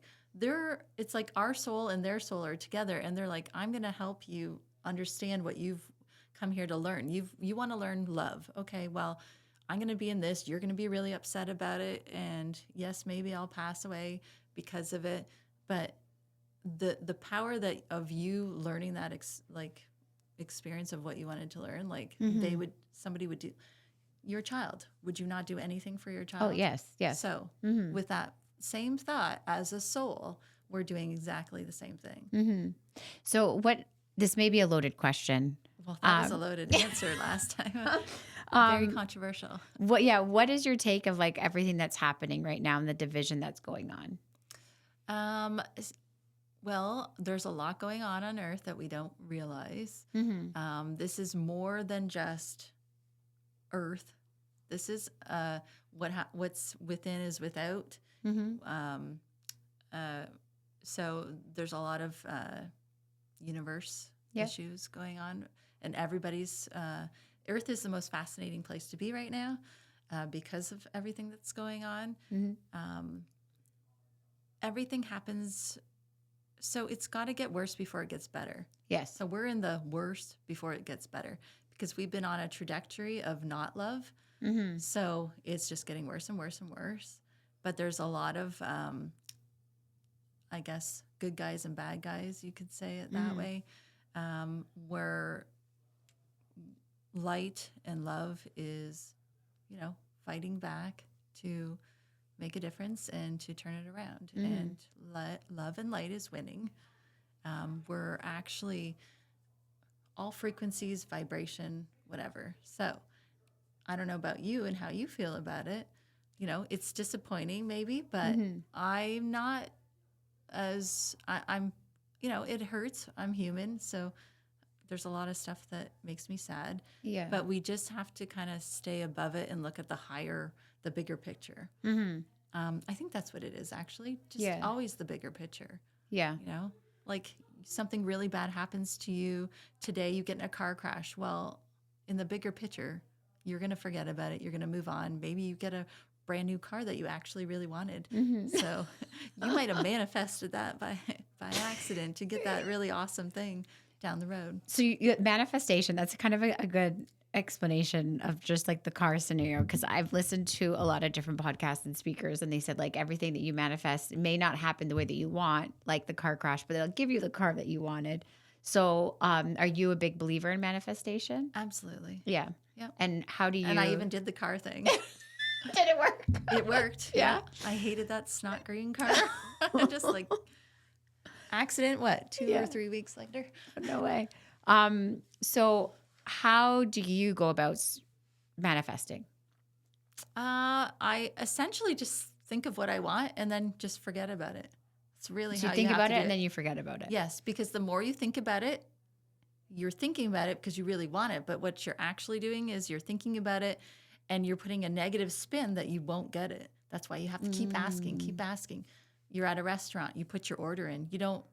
it's like our soul and their soul are together, and they're like, I'm going to help you understand what you've come here to learn. You want to learn love. Okay, well, I'm going to be in this. You're going to be really upset about it, and yes, maybe I'll pass away because of it. But the power that of you learning that experience of what you wanted to learn, like Mhm. somebody would do. Your child, would you not do anything for your Oh, child? yes. Yes. So Mhm. with that same thought as a soul, we're doing exactly the same thing. Mhm. So this may be a loaded question. Well, that was a Um, loaded answer last time. Very um, controversial. what is your take of like everything that's happening right now and the division that's going on? Well, there's a lot going on Earth that we don't realize. Mhm. This is more than just Earth. This is what's within is without. Mhm. So there's a lot of universe Yeah. issues going on, and everybody's Earth is the most fascinating place to be right now because of everything that's going on. Mhm. Everything happens, so it's got to get worse before it gets better. Yes. So we're in the worst before it gets better because we've been on a trajectory of not love. Mhm. So it's just getting worse and worse and worse. But there's a lot of, I guess, good guys and bad guys, you could say it that Mhm. way, where light and love is, fighting back to make a difference and to turn it around. Mhm. And love and light is winning. We're actually all frequencies, vibration, whatever. So I don't know about you and how you feel about it. It's disappointing maybe, but Mhm. I'm not I'm, it hurts. I'm human. So there's a lot of stuff that makes me sad, Yeah. but we just have to kind of stay above it and look at the bigger picture. Mhm. I think that's what it is actually. Just Yeah. always the bigger picture, Yeah. like something really bad happens to you today, you get in a car crash. Well, in the bigger picture, you're going to forget about it. You're going to move on. Maybe you get a brand new car that you actually really wanted. Mhm. So you might have manifested that by accident to get that really awesome thing down the road. So manifestation, that's kind of a good explanation of just like the car scenario, because I've listened to a lot of different podcasts and speakers, and they said like everything that you manifest may not happen the way that you want, like the car crash, but they'll give you the car that you wanted. So, are you a big believer in manifestation? Absolutely. Yeah. Yep. And how do you? And I even did the car thing. Did it work? It worked. Yeah. Yeah. I hated that snot green car. Just like accident, what, 2 or 3 weeks later? No way. So how do you go about manifesting? I essentially just think of what I want and then just forget about it. It's really So how you think have about to it do and then you forget about it. Yes, because the more you think about it, you're thinking about it because you really want it. But what you're actually doing is you're thinking about it and you're putting a negative spin that you won't get it. That's why you have to keep asking, keep asking. You're at a restaurant, you put your order in. You don't,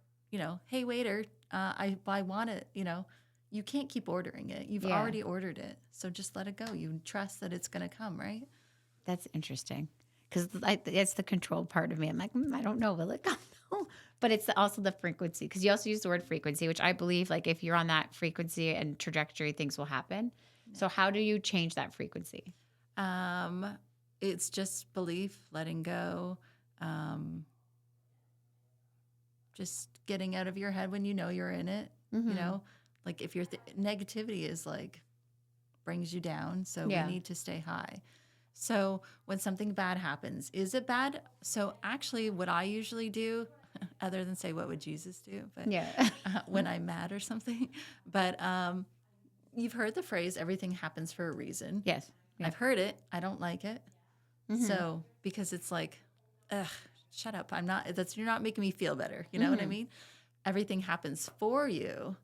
hey, waiter, I want it. You can't keep ordering it. You've Yeah. already ordered it. So just let it go. You trust that it's going to come, right? That's interesting because it's the control part of me. I'm like, I don't know, will it come? No. But it's also the frequency because you also use the word frequency, which I believe like if you're on that frequency and trajectory, things will happen. So how do you change that frequency? It's just belief, letting go, just getting out of your head when you know you're in it. Like if your negativity is like brings you down, so Yeah. we need to stay high. So when something bad happens, is it bad? So actually, what I usually do, other than say, what would Jesus do? But Yeah. when I'm mad or something, but you've heard the phrase, everything happens for a reason. Yes. Yeah. I've heard it. I don't like it. So, because it's like, ugh, shut up. You're not making me feel better. You know what I mean? Everything happens for you.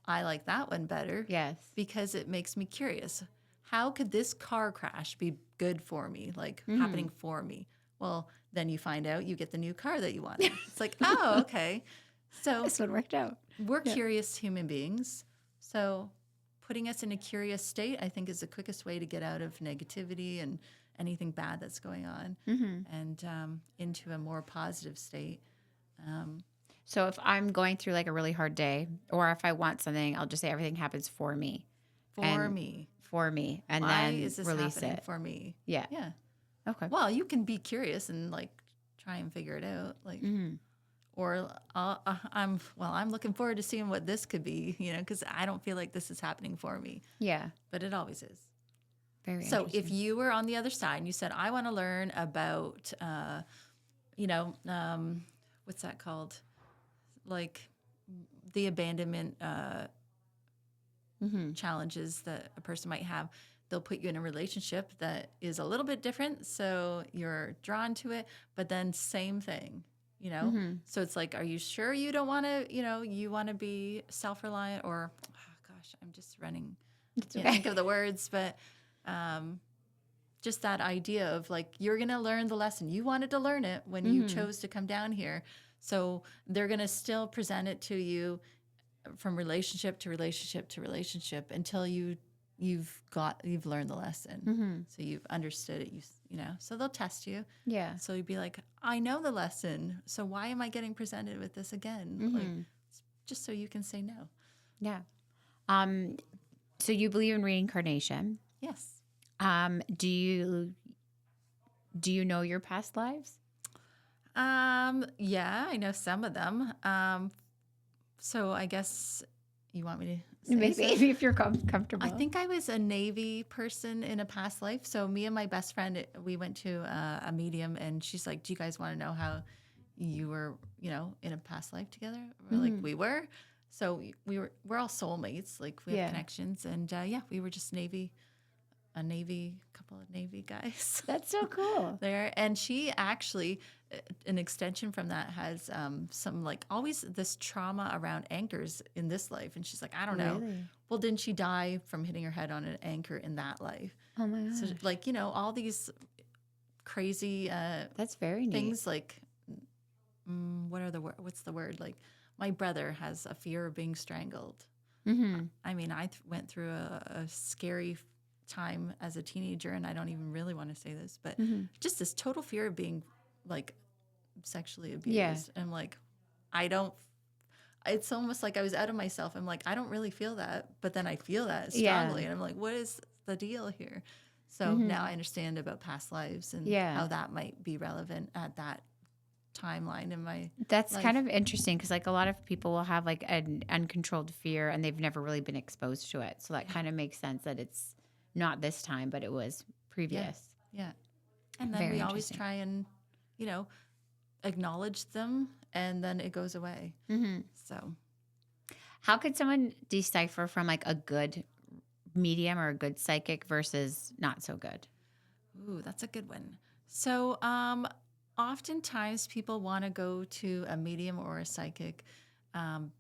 I like that one better. Yes. Because it makes me curious. How could this car crash be good for me, like happening for me? Well, then you find out you get the new car that you wanted. It's like, oh, okay. So This one worked out. we're curious human beings. So putting us in a curious state, I think, is the quickest way to get out of negativity and anything bad that's going on and into a more positive state. So if I'm going through like a really hard day or if I want something, I'll just say everything happens for me. For me. And Why then is this release happening it. for me? Yeah. Yeah. Okay. Well, you can be curious and like try and figure it out. Like, or I'm looking forward to seeing what this could be, because I don't feel like this is happening for me. Yeah. But it always is. Very So interesting. if you were on the other side and you said, I want to learn about, what's that called? Like the abandonment challenges that a person might have, they'll put you in a relationship that is a little bit different. So you're drawn to it, but then same thing, So it's like, are you sure you don't want to, you want to be self-reliant or, oh gosh, I'm just running. Can't think of the words, but just that idea of like, you're going to learn the lesson. You wanted to learn it when you chose to come down here. So they're going to still present it to you from relationship to relationship to relationship until you've learned the lesson. So you've understood it, so they'll test you. Yeah. So you'd be like, I know the lesson. So why am I getting presented with this again? Like, just so you can say no. Yeah. So you believe in reincarnation. Yes. Do you know your past lives? Yeah, I know some of them. So I guess you want me to say Maybe if you're comfortable. I think I was a Navy person in a past life. So me and my best friend, we went to a medium, and she's like, "Do you guys want to know how you were, in a past life together?" We're like, "We were." So we're all soulmates. Like we have connections, and we were just couple of Navy guys. That's so cool. There, and she actually, an extension from that has some like always this trauma around anchors in this life, and she's like, I don't know. Really? Well, didn't she die from hitting her head on an anchor in that life? Oh my gosh. So like all these crazy That's very neat. things like what's the word, like my brother has a fear of being strangled. I mean, I went through a scary time as a teenager, and I don't even really want to say this, but just this total fear of being like sexually abused. Yeah. And I'm like, it's almost like I was out of myself. I'm like, I don't really feel that, but then I feel that strongly. And I'm like, what is the deal here? So now I understand about past lives and how that might be relevant at that timeline in my That's life. kind of interesting because like a lot of people will have like an uncontrolled fear and they've never really been exposed to it. So that kind of makes sense that it's not this time, but it was previous. Yeah. And then Very we always interesting. try and, you know, acknowledge them, and then it goes away. Mm-hmm. So, How could someone decipher from like a good medium or a good psychic versus not so good? ooh, that's a good one. So, oftentimes people want to go to a medium or a psychic um,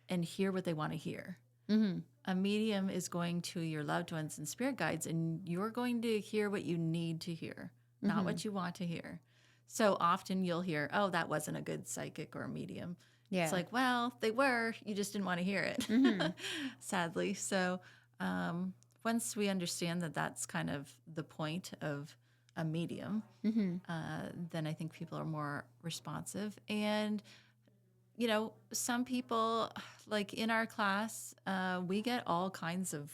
and hear what they want to hear. Mm-hmm. A medium is going to your loved ones and spirit guides, and you're going to hear what you need to hear, not Mm-hmm. what you want to hear. So often you'll hear, oh, that wasn't a good psychic or medium. Yeah. It's like, well, they were, you just didn't want to hear it, Mm-hmm. sadly. So once we understand that that's kind of the point of a medium, Mm-hmm. then I think people are more responsive. And some people, like in our class, we get all kinds of,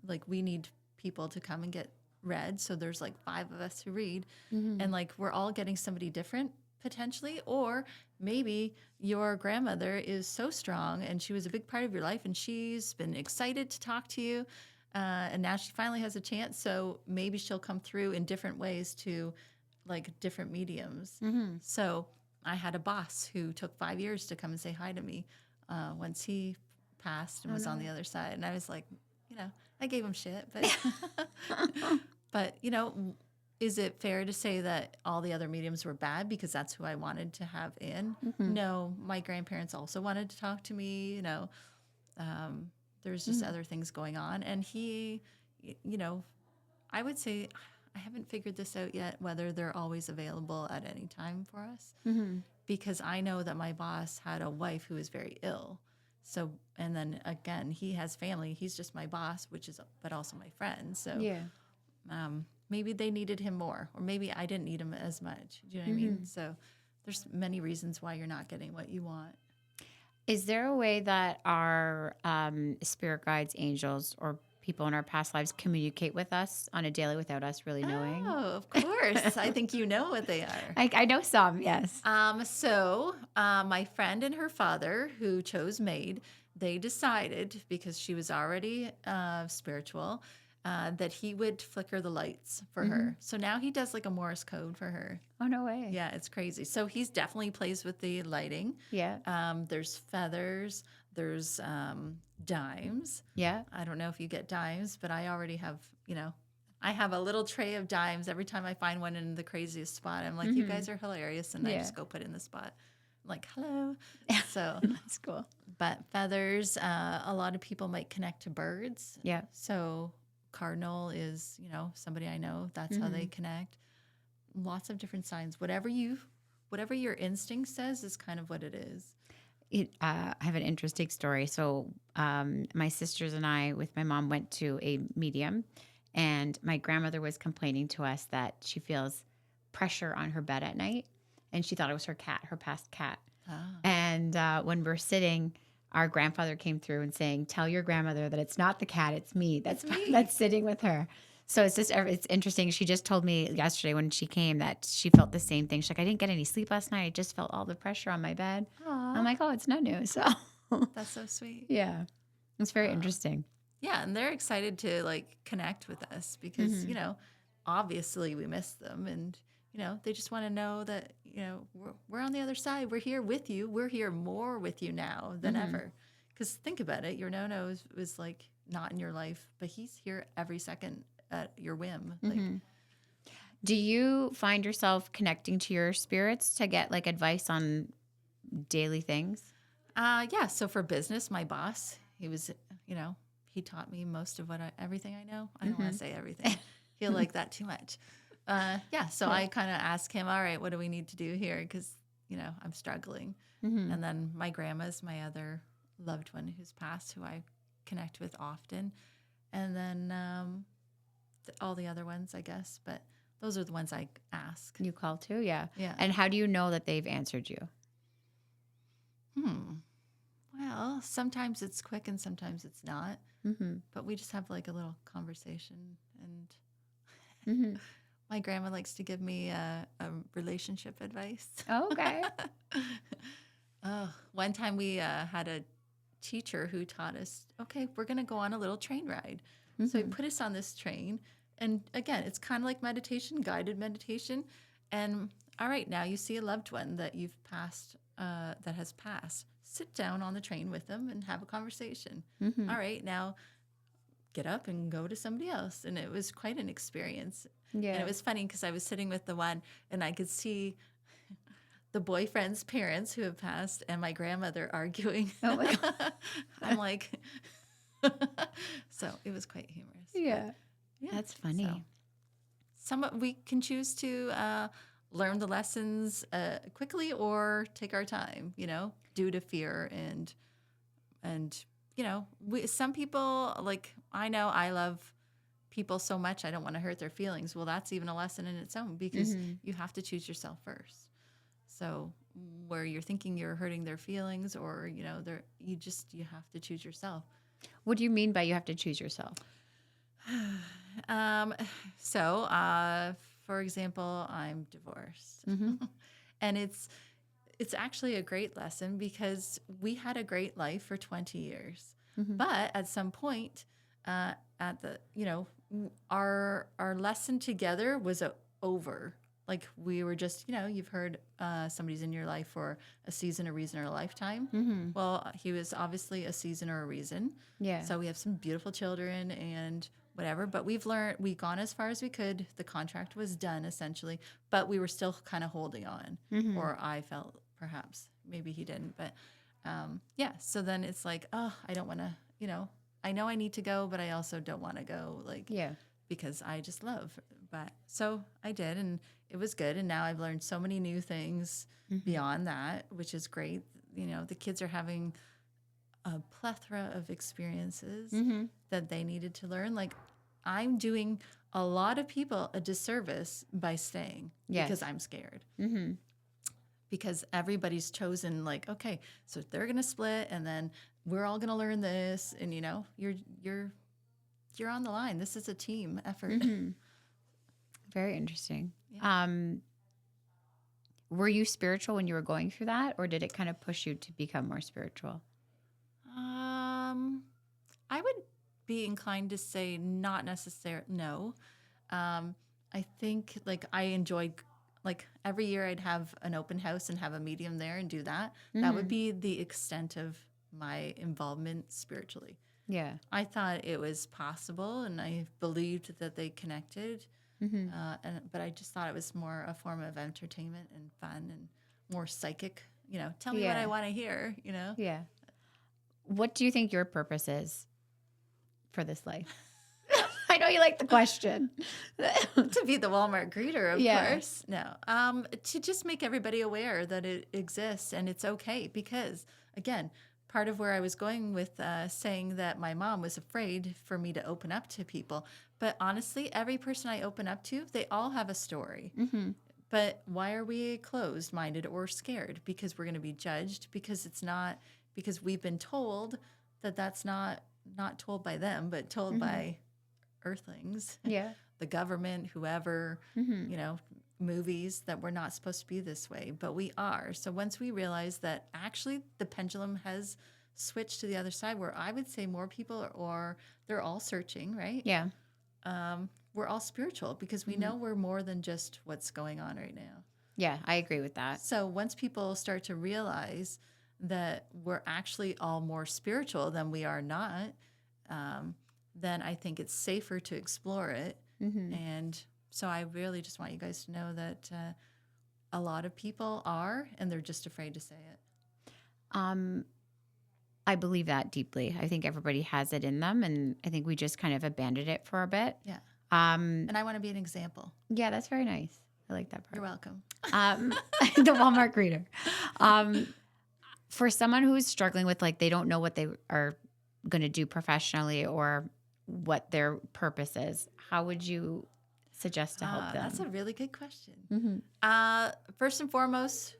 like, we need people to come and get read. So there's like 5 of us who read, Mm-hmm. and like we're all getting somebody different potentially. Or maybe your grandmother is so strong and she was a big part of your life and she's been excited to talk to you. And now she finally has a chance. So maybe she'll come through in different ways to like different mediums. Mm-hmm. So I had a boss who took 5 years to come and say hi to me once he passed and was on the other side. And I was like, I gave him shit. But, but is it fair to say that all the other mediums were bad because that's who I wanted to have in? Mm-hmm. No, my grandparents also wanted to talk to me. There's just other things going on. And he, I would say, I haven't figured this out yet, whether they're always available at any time for us. Mm-hmm. Because I know that my boss had a wife who was very ill. So, and then again, he has family. He's just my boss, but also my friend. So, Yeah. maybe they needed him more, or maybe I didn't need him as much. Do you know what I mean? So, there's many reasons why you're not getting what you want. Is there a way that our spirit guides, angels, or people in our past lives communicate with us on a daily without us really knowing? Oh, of course. I think you know what they are. I know some, yes. So my friend and her father, who chose maid, they decided, because she was already spiritual, that he would flicker the lights for her. So now he does like a Morse code for her. Oh, no way. Yeah, it's crazy. So he's definitely plays with the lighting. Yeah. There's feathers. There's dimes. Yeah. I don't know if you get dimes, but I already have, I have a little tray of dimes every time I find one in the craziest spot. I'm like, you guys are hilarious. And I just go put it in the spot. I'm like, hello. So That's cool. But feathers, a lot of people might connect to birds. Yeah. So cardinal is, somebody I know. That's how they connect. Lots of different signs. Whatever your instinct says is kind of what it is. I have an interesting story. So my sisters and I, with my mom, went to a medium, and my grandmother was complaining to us that she feels pressure on her bed at night, and she thought it was her cat, her past cat. And when we're sitting, our grandfather came through and saying, "Tell your grandmother that it's not the cat, it's me. That's sitting with her." So it's interesting. She just told me yesterday when she came that she felt the same thing. She's like, I didn't get any sleep last night. I just felt all the pressure on my bed. Aww. I'm like, oh, it's no news. So That's so sweet. yeah, it's very interesting. Yeah, and they're excited to like connect with us because obviously we miss them, and they just want to know that we're on the other side. We're here with you. We're here more with you now than ever. Because think about it, your no-no was like not in your life, but he's here every second at your whim. Like, do you find yourself connecting to your spirits to get like advice on daily things? Yeah. So for business, my boss, he was, he taught me most of everything I know. I don't want to say everything. He'll like that too much. Yeah. So I kind of asked him, all right, what do we need to do here? Because, I'm struggling. And then my grandma's my other loved one who's passed, who I connect with often. And then all the other ones, I guess. But those are the ones I ask. You call too? Yeah. Yeah. And how do you know that they've answered you? Well, sometimes it's quick and sometimes it's not. But we just have like a little conversation, and My grandma likes to give me a relationship advice. Okay. Oh, one time we had a teacher who taught us, okay, we're going to go on a little train ride. So he put us on this train. And again, it's kind of like meditation, guided meditation. And all right, now you see a loved one that you've passed, that has passed. Sit down on the train with them and have a conversation. All right, now get up and go to somebody else. And it was quite an experience. Yeah. And it was funny because I was sitting with the one and I could see the boyfriend's parents who have passed and my grandmother arguing. Oh my God. I'm like, so it was quite humorous. Yeah. Yeah, That's funny. We can choose to learn the lessons quickly or take our time, due to fear and some people, like, I know I love people so much I don't want to hurt their feelings. Well, that's even a lesson in its own because you have to choose yourself first. So where you're thinking you're hurting their feelings or you have to choose yourself. What do you mean by you have to choose yourself? For example, I'm divorced, and it's actually a great lesson because we had a great life for 20 years, but at some point, our lesson together was over. Like we were just, you've heard somebody's in your life for a season, a reason, or a lifetime. Well, he was obviously a season or a reason. Yeah. So we have some beautiful children and whatever, but we've gone as far as we could. The contract was done essentially, but we were still kind of holding on, or I felt perhaps, maybe he didn't, but yeah. So then it's like, oh, I don't want to, I know I need to go, but I also don't want to go, because I just love. But so I did, and it was good. And now I've learned so many new things beyond that, which is great. The kids are having a plethora of experiences that they needed to learn. Like I'm doing a lot of people a disservice by staying because I'm scared. Because everybody's chosen like, okay, so they're going to split and then we're all going to learn this. And you're on the line. This is a team effort. Very interesting. Yeah. Were you spiritual when you were going through that, or did it kind of push you to become more spiritual? I would be inclined to say not necessarily. No. I think I enjoyed, every year I'd have an open house and have a medium there and do that. That would be the extent of my involvement spiritually. Yeah. I thought it was possible and I believed that they connected. But I just thought it was more a form of entertainment and fun and more psychic, tell me what I want to hear, Yeah. What do you think your purpose is for this life? I know you like the question. To be the Walmart greeter, of course. No. To just make everybody aware that it exists and it's okay because, again, part of where I was going with saying that my mom was afraid for me to open up to people. But honestly, every person I open up to, they all have a story. But why are we closed-minded or scared? Because we're going to be judged? Because we've been told that that's not told by them, but told by earthlings. Yeah. The government, whoever, movies, that we're not supposed to be this way, but we are. So once we realize that actually the pendulum has switched to the other side, where I would say more people or they're all searching, right? Yeah. We're all spiritual because we know we're more than just what's going on right now. Yeah, I agree with that. So once people start to realize that we're actually all more spiritual than we are not, then I think it's safer to explore it. And so I really just want you guys to know that a lot of people are, and they're just afraid to say it. I believe that deeply. I think everybody has it in them, and I think we just kind of abandoned it for a bit. Yeah. And I want to be an example. Yeah, that's very nice. I like that part. You're welcome. The Walmart greeter. For someone who's struggling with they don't know what they are going to do professionally or what their purpose is, how would you suggest to help them? That's a really good question. First and foremost,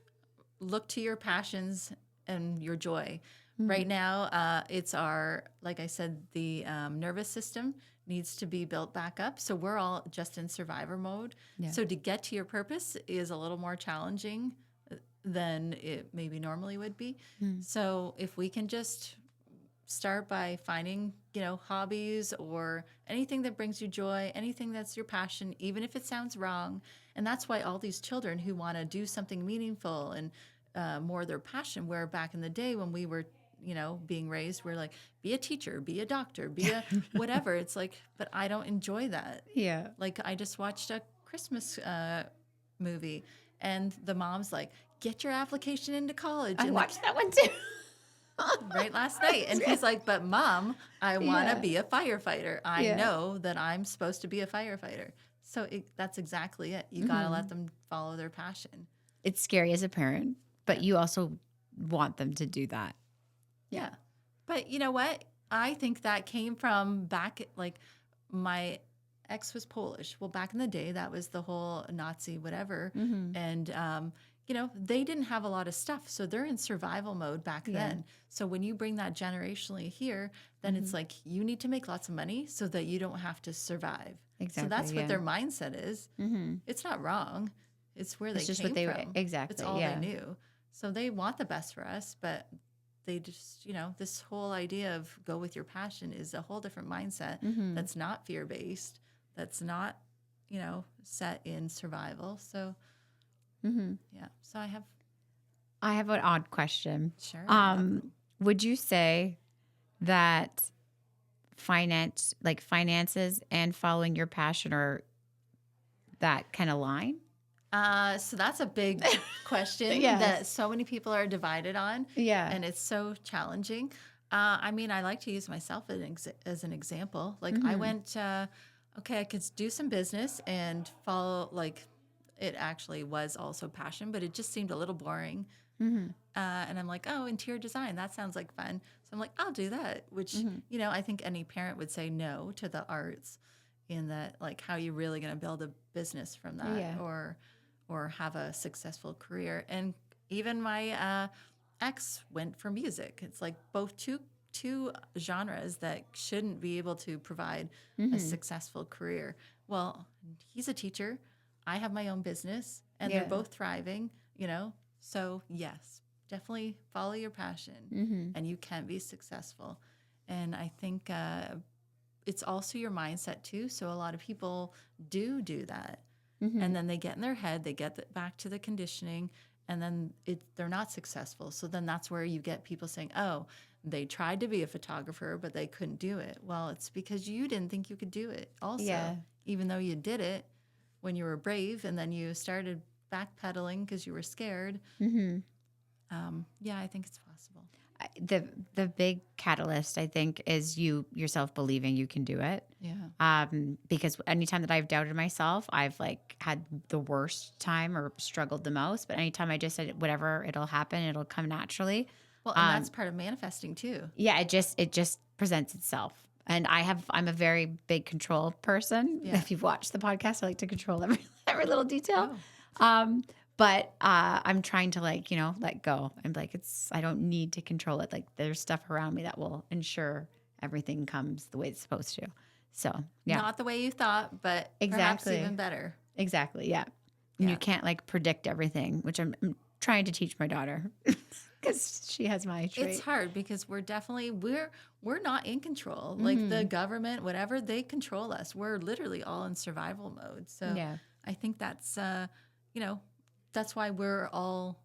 look to your passions and your joy. Right now, it's like I said, the nervous system needs to be built back up. So we're all just in survivor mode. Yeah. So to get to your purpose is a little more challenging than it maybe normally would be. So if we can just start by finding, hobbies or anything that brings you joy, anything that's your passion, even if it sounds wrong. And that's why all these children who want to do something meaningful and more their passion, where back in the day when we were, being raised, we're like, be a teacher, be a doctor, be a whatever. It's like, but I don't enjoy that. Yeah. Like I just watched a Christmas movie and the mom's like, get your application into college. I And watched that one too. right last night. And he's like, but mom, I want to Yeah. be a firefighter. I Yeah. know that I'm supposed to be a firefighter. So that's exactly it. You got to let them follow their passion. It's scary as a parent, but you also want them to do that. Yeah. But you know what? I think that came from back, like my ex was Polish. Well, back in the day, that was the whole Nazi whatever. And, they didn't have a lot of stuff. So they're in survival mode back then. So when you bring that generationally here, then it's like you need to make lots of money so that you don't have to survive. Exactly. So that's what their mindset is. It's not wrong. It's where they It's just came what they from. exactly. It's all yeah. they knew. So they want the best for us, but they just, this whole idea of go with your passion is a whole different mindset that's not fear-based, that's not, set in survival. So, yeah. So I have an odd question. Sure. Would you say that finances and following your passion are that kind of line? So that's a big question Yes. that so many people are divided on. Yeah. And it's so challenging. I like to use myself as an example. Like I went, I could do some business and follow, like it actually was also passion, but it just seemed a little boring. And I'm like, oh, interior design, that sounds like fun. So I'm like, I'll do that, which, I think any parent would say no to the arts in that, like, how are you really going to build a business from that or have a successful career? And even my ex went for music. It's like both two genres that shouldn't be able to provide a successful career. Well, he's a teacher. I have my own business, and they're both thriving, So, yes, definitely follow your passion, and you can be successful. And I think it's also your mindset, too. So a lot of people do that. And then they get in their head, they get back to the conditioning, and then they're not successful. So then that's where you get people saying, oh, they tried to be a photographer, but they couldn't do it. Well, it's because you didn't think you could do it also, even though you did it when you were brave, and then you started backpedaling because you were scared. I think it's possible. The big catalyst, I think, is you yourself believing you can do it. Yeah. Because anytime that I've doubted myself, I've had the worst time or struggled the most. But anytime I just said whatever, it'll happen, it'll come naturally. Well, and that's part of manifesting too. Yeah, it just presents itself. And I'm a very big control person. Yeah. If you've watched the podcast, I like to control every little detail. Oh. But I'm trying to let go. I'm like, I don't need to control it. Like there's stuff around me that will ensure everything comes the way it's supposed to. So yeah. Not the way you thought, but Exactly. perhaps even better. Exactly. Yeah. And you can't predict everything, which I'm trying to teach my daughter because she has my trait. It's hard because we're not in control. Like the government, whatever, they control us. We're literally all in survival mode. So I think that's, that's why we're all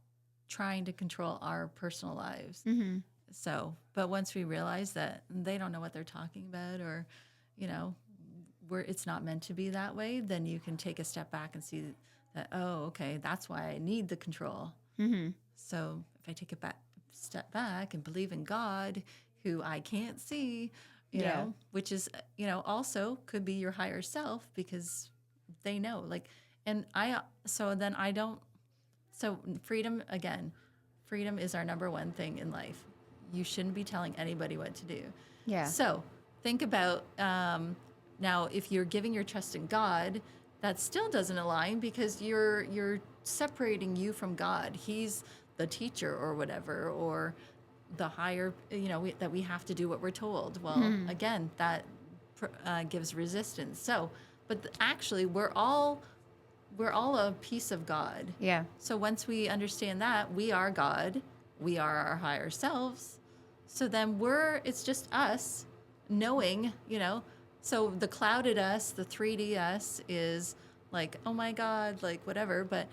trying to control our personal lives. So, but once we realize that they don't know what they're talking about or, it's not meant to be that way, then you can take a step back and see that, oh, okay, that's why I need the control. So if I take a step back and believe in God, who I can't see, you know, which is, also could be your higher self because they know. So freedom, again, freedom is our number one thing in life. You shouldn't be telling anybody what to do. Yeah. So think about now, if you're giving your trust in God, that still doesn't align because you're separating you from God. He's the teacher or whatever, or the higher, that we have to do what we're told. Well, again, that gives resistance. So, but actually, we're all a piece of God. Yeah. So once we understand that we are God, we are our higher selves. So then it's just us knowing, so the clouded us, the 3D us is like, oh my God, like whatever. But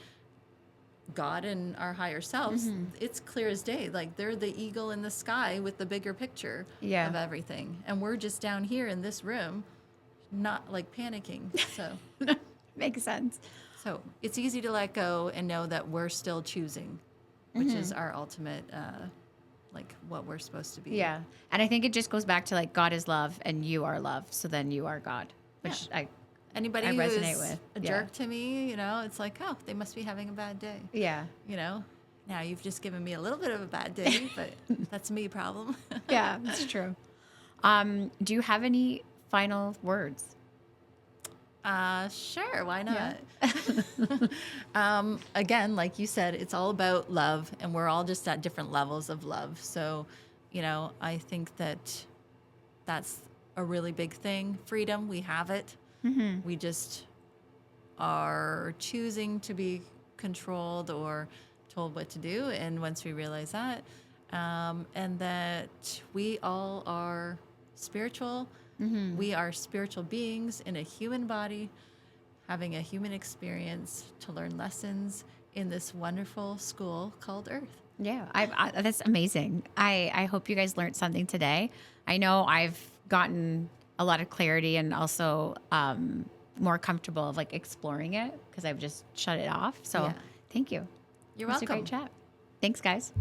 God and our higher selves, it's clear as day. Like they're the eagle in the sky with the bigger picture Yeah. of everything. And we're just down here in this room, not like panicking. So, Makes sense. so it's easy to let go and know that we're still choosing, which is our ultimate, like what we're supposed to be. Yeah. And I think it just goes back to like God is love and you are love. So then you are God, which Anybody I who resonate is with. a Yeah. jerk to me, it's like, oh, they must be having a bad day. Yeah. Now you've just given me a little bit of a bad day, but that's me problem. Yeah, that's true. Do you have any final words? Sure, why not? Again, like you said, it's all about love, and we're all just at different levels of love. So, I think that that's a really big thing. Freedom, we have it. We just are choosing to be controlled or told what to do. And once we realize that, and that we all are spiritual, we are spiritual beings in a human body, having a human experience to learn lessons in this wonderful school called Earth. Yeah, that's amazing. I hope you guys learned something today. I know I've gotten a lot of clarity and also more comfortable of like exploring it because I've just shut it off. So Yeah. thank you. You're It was welcome. a great chat. Thanks, guys.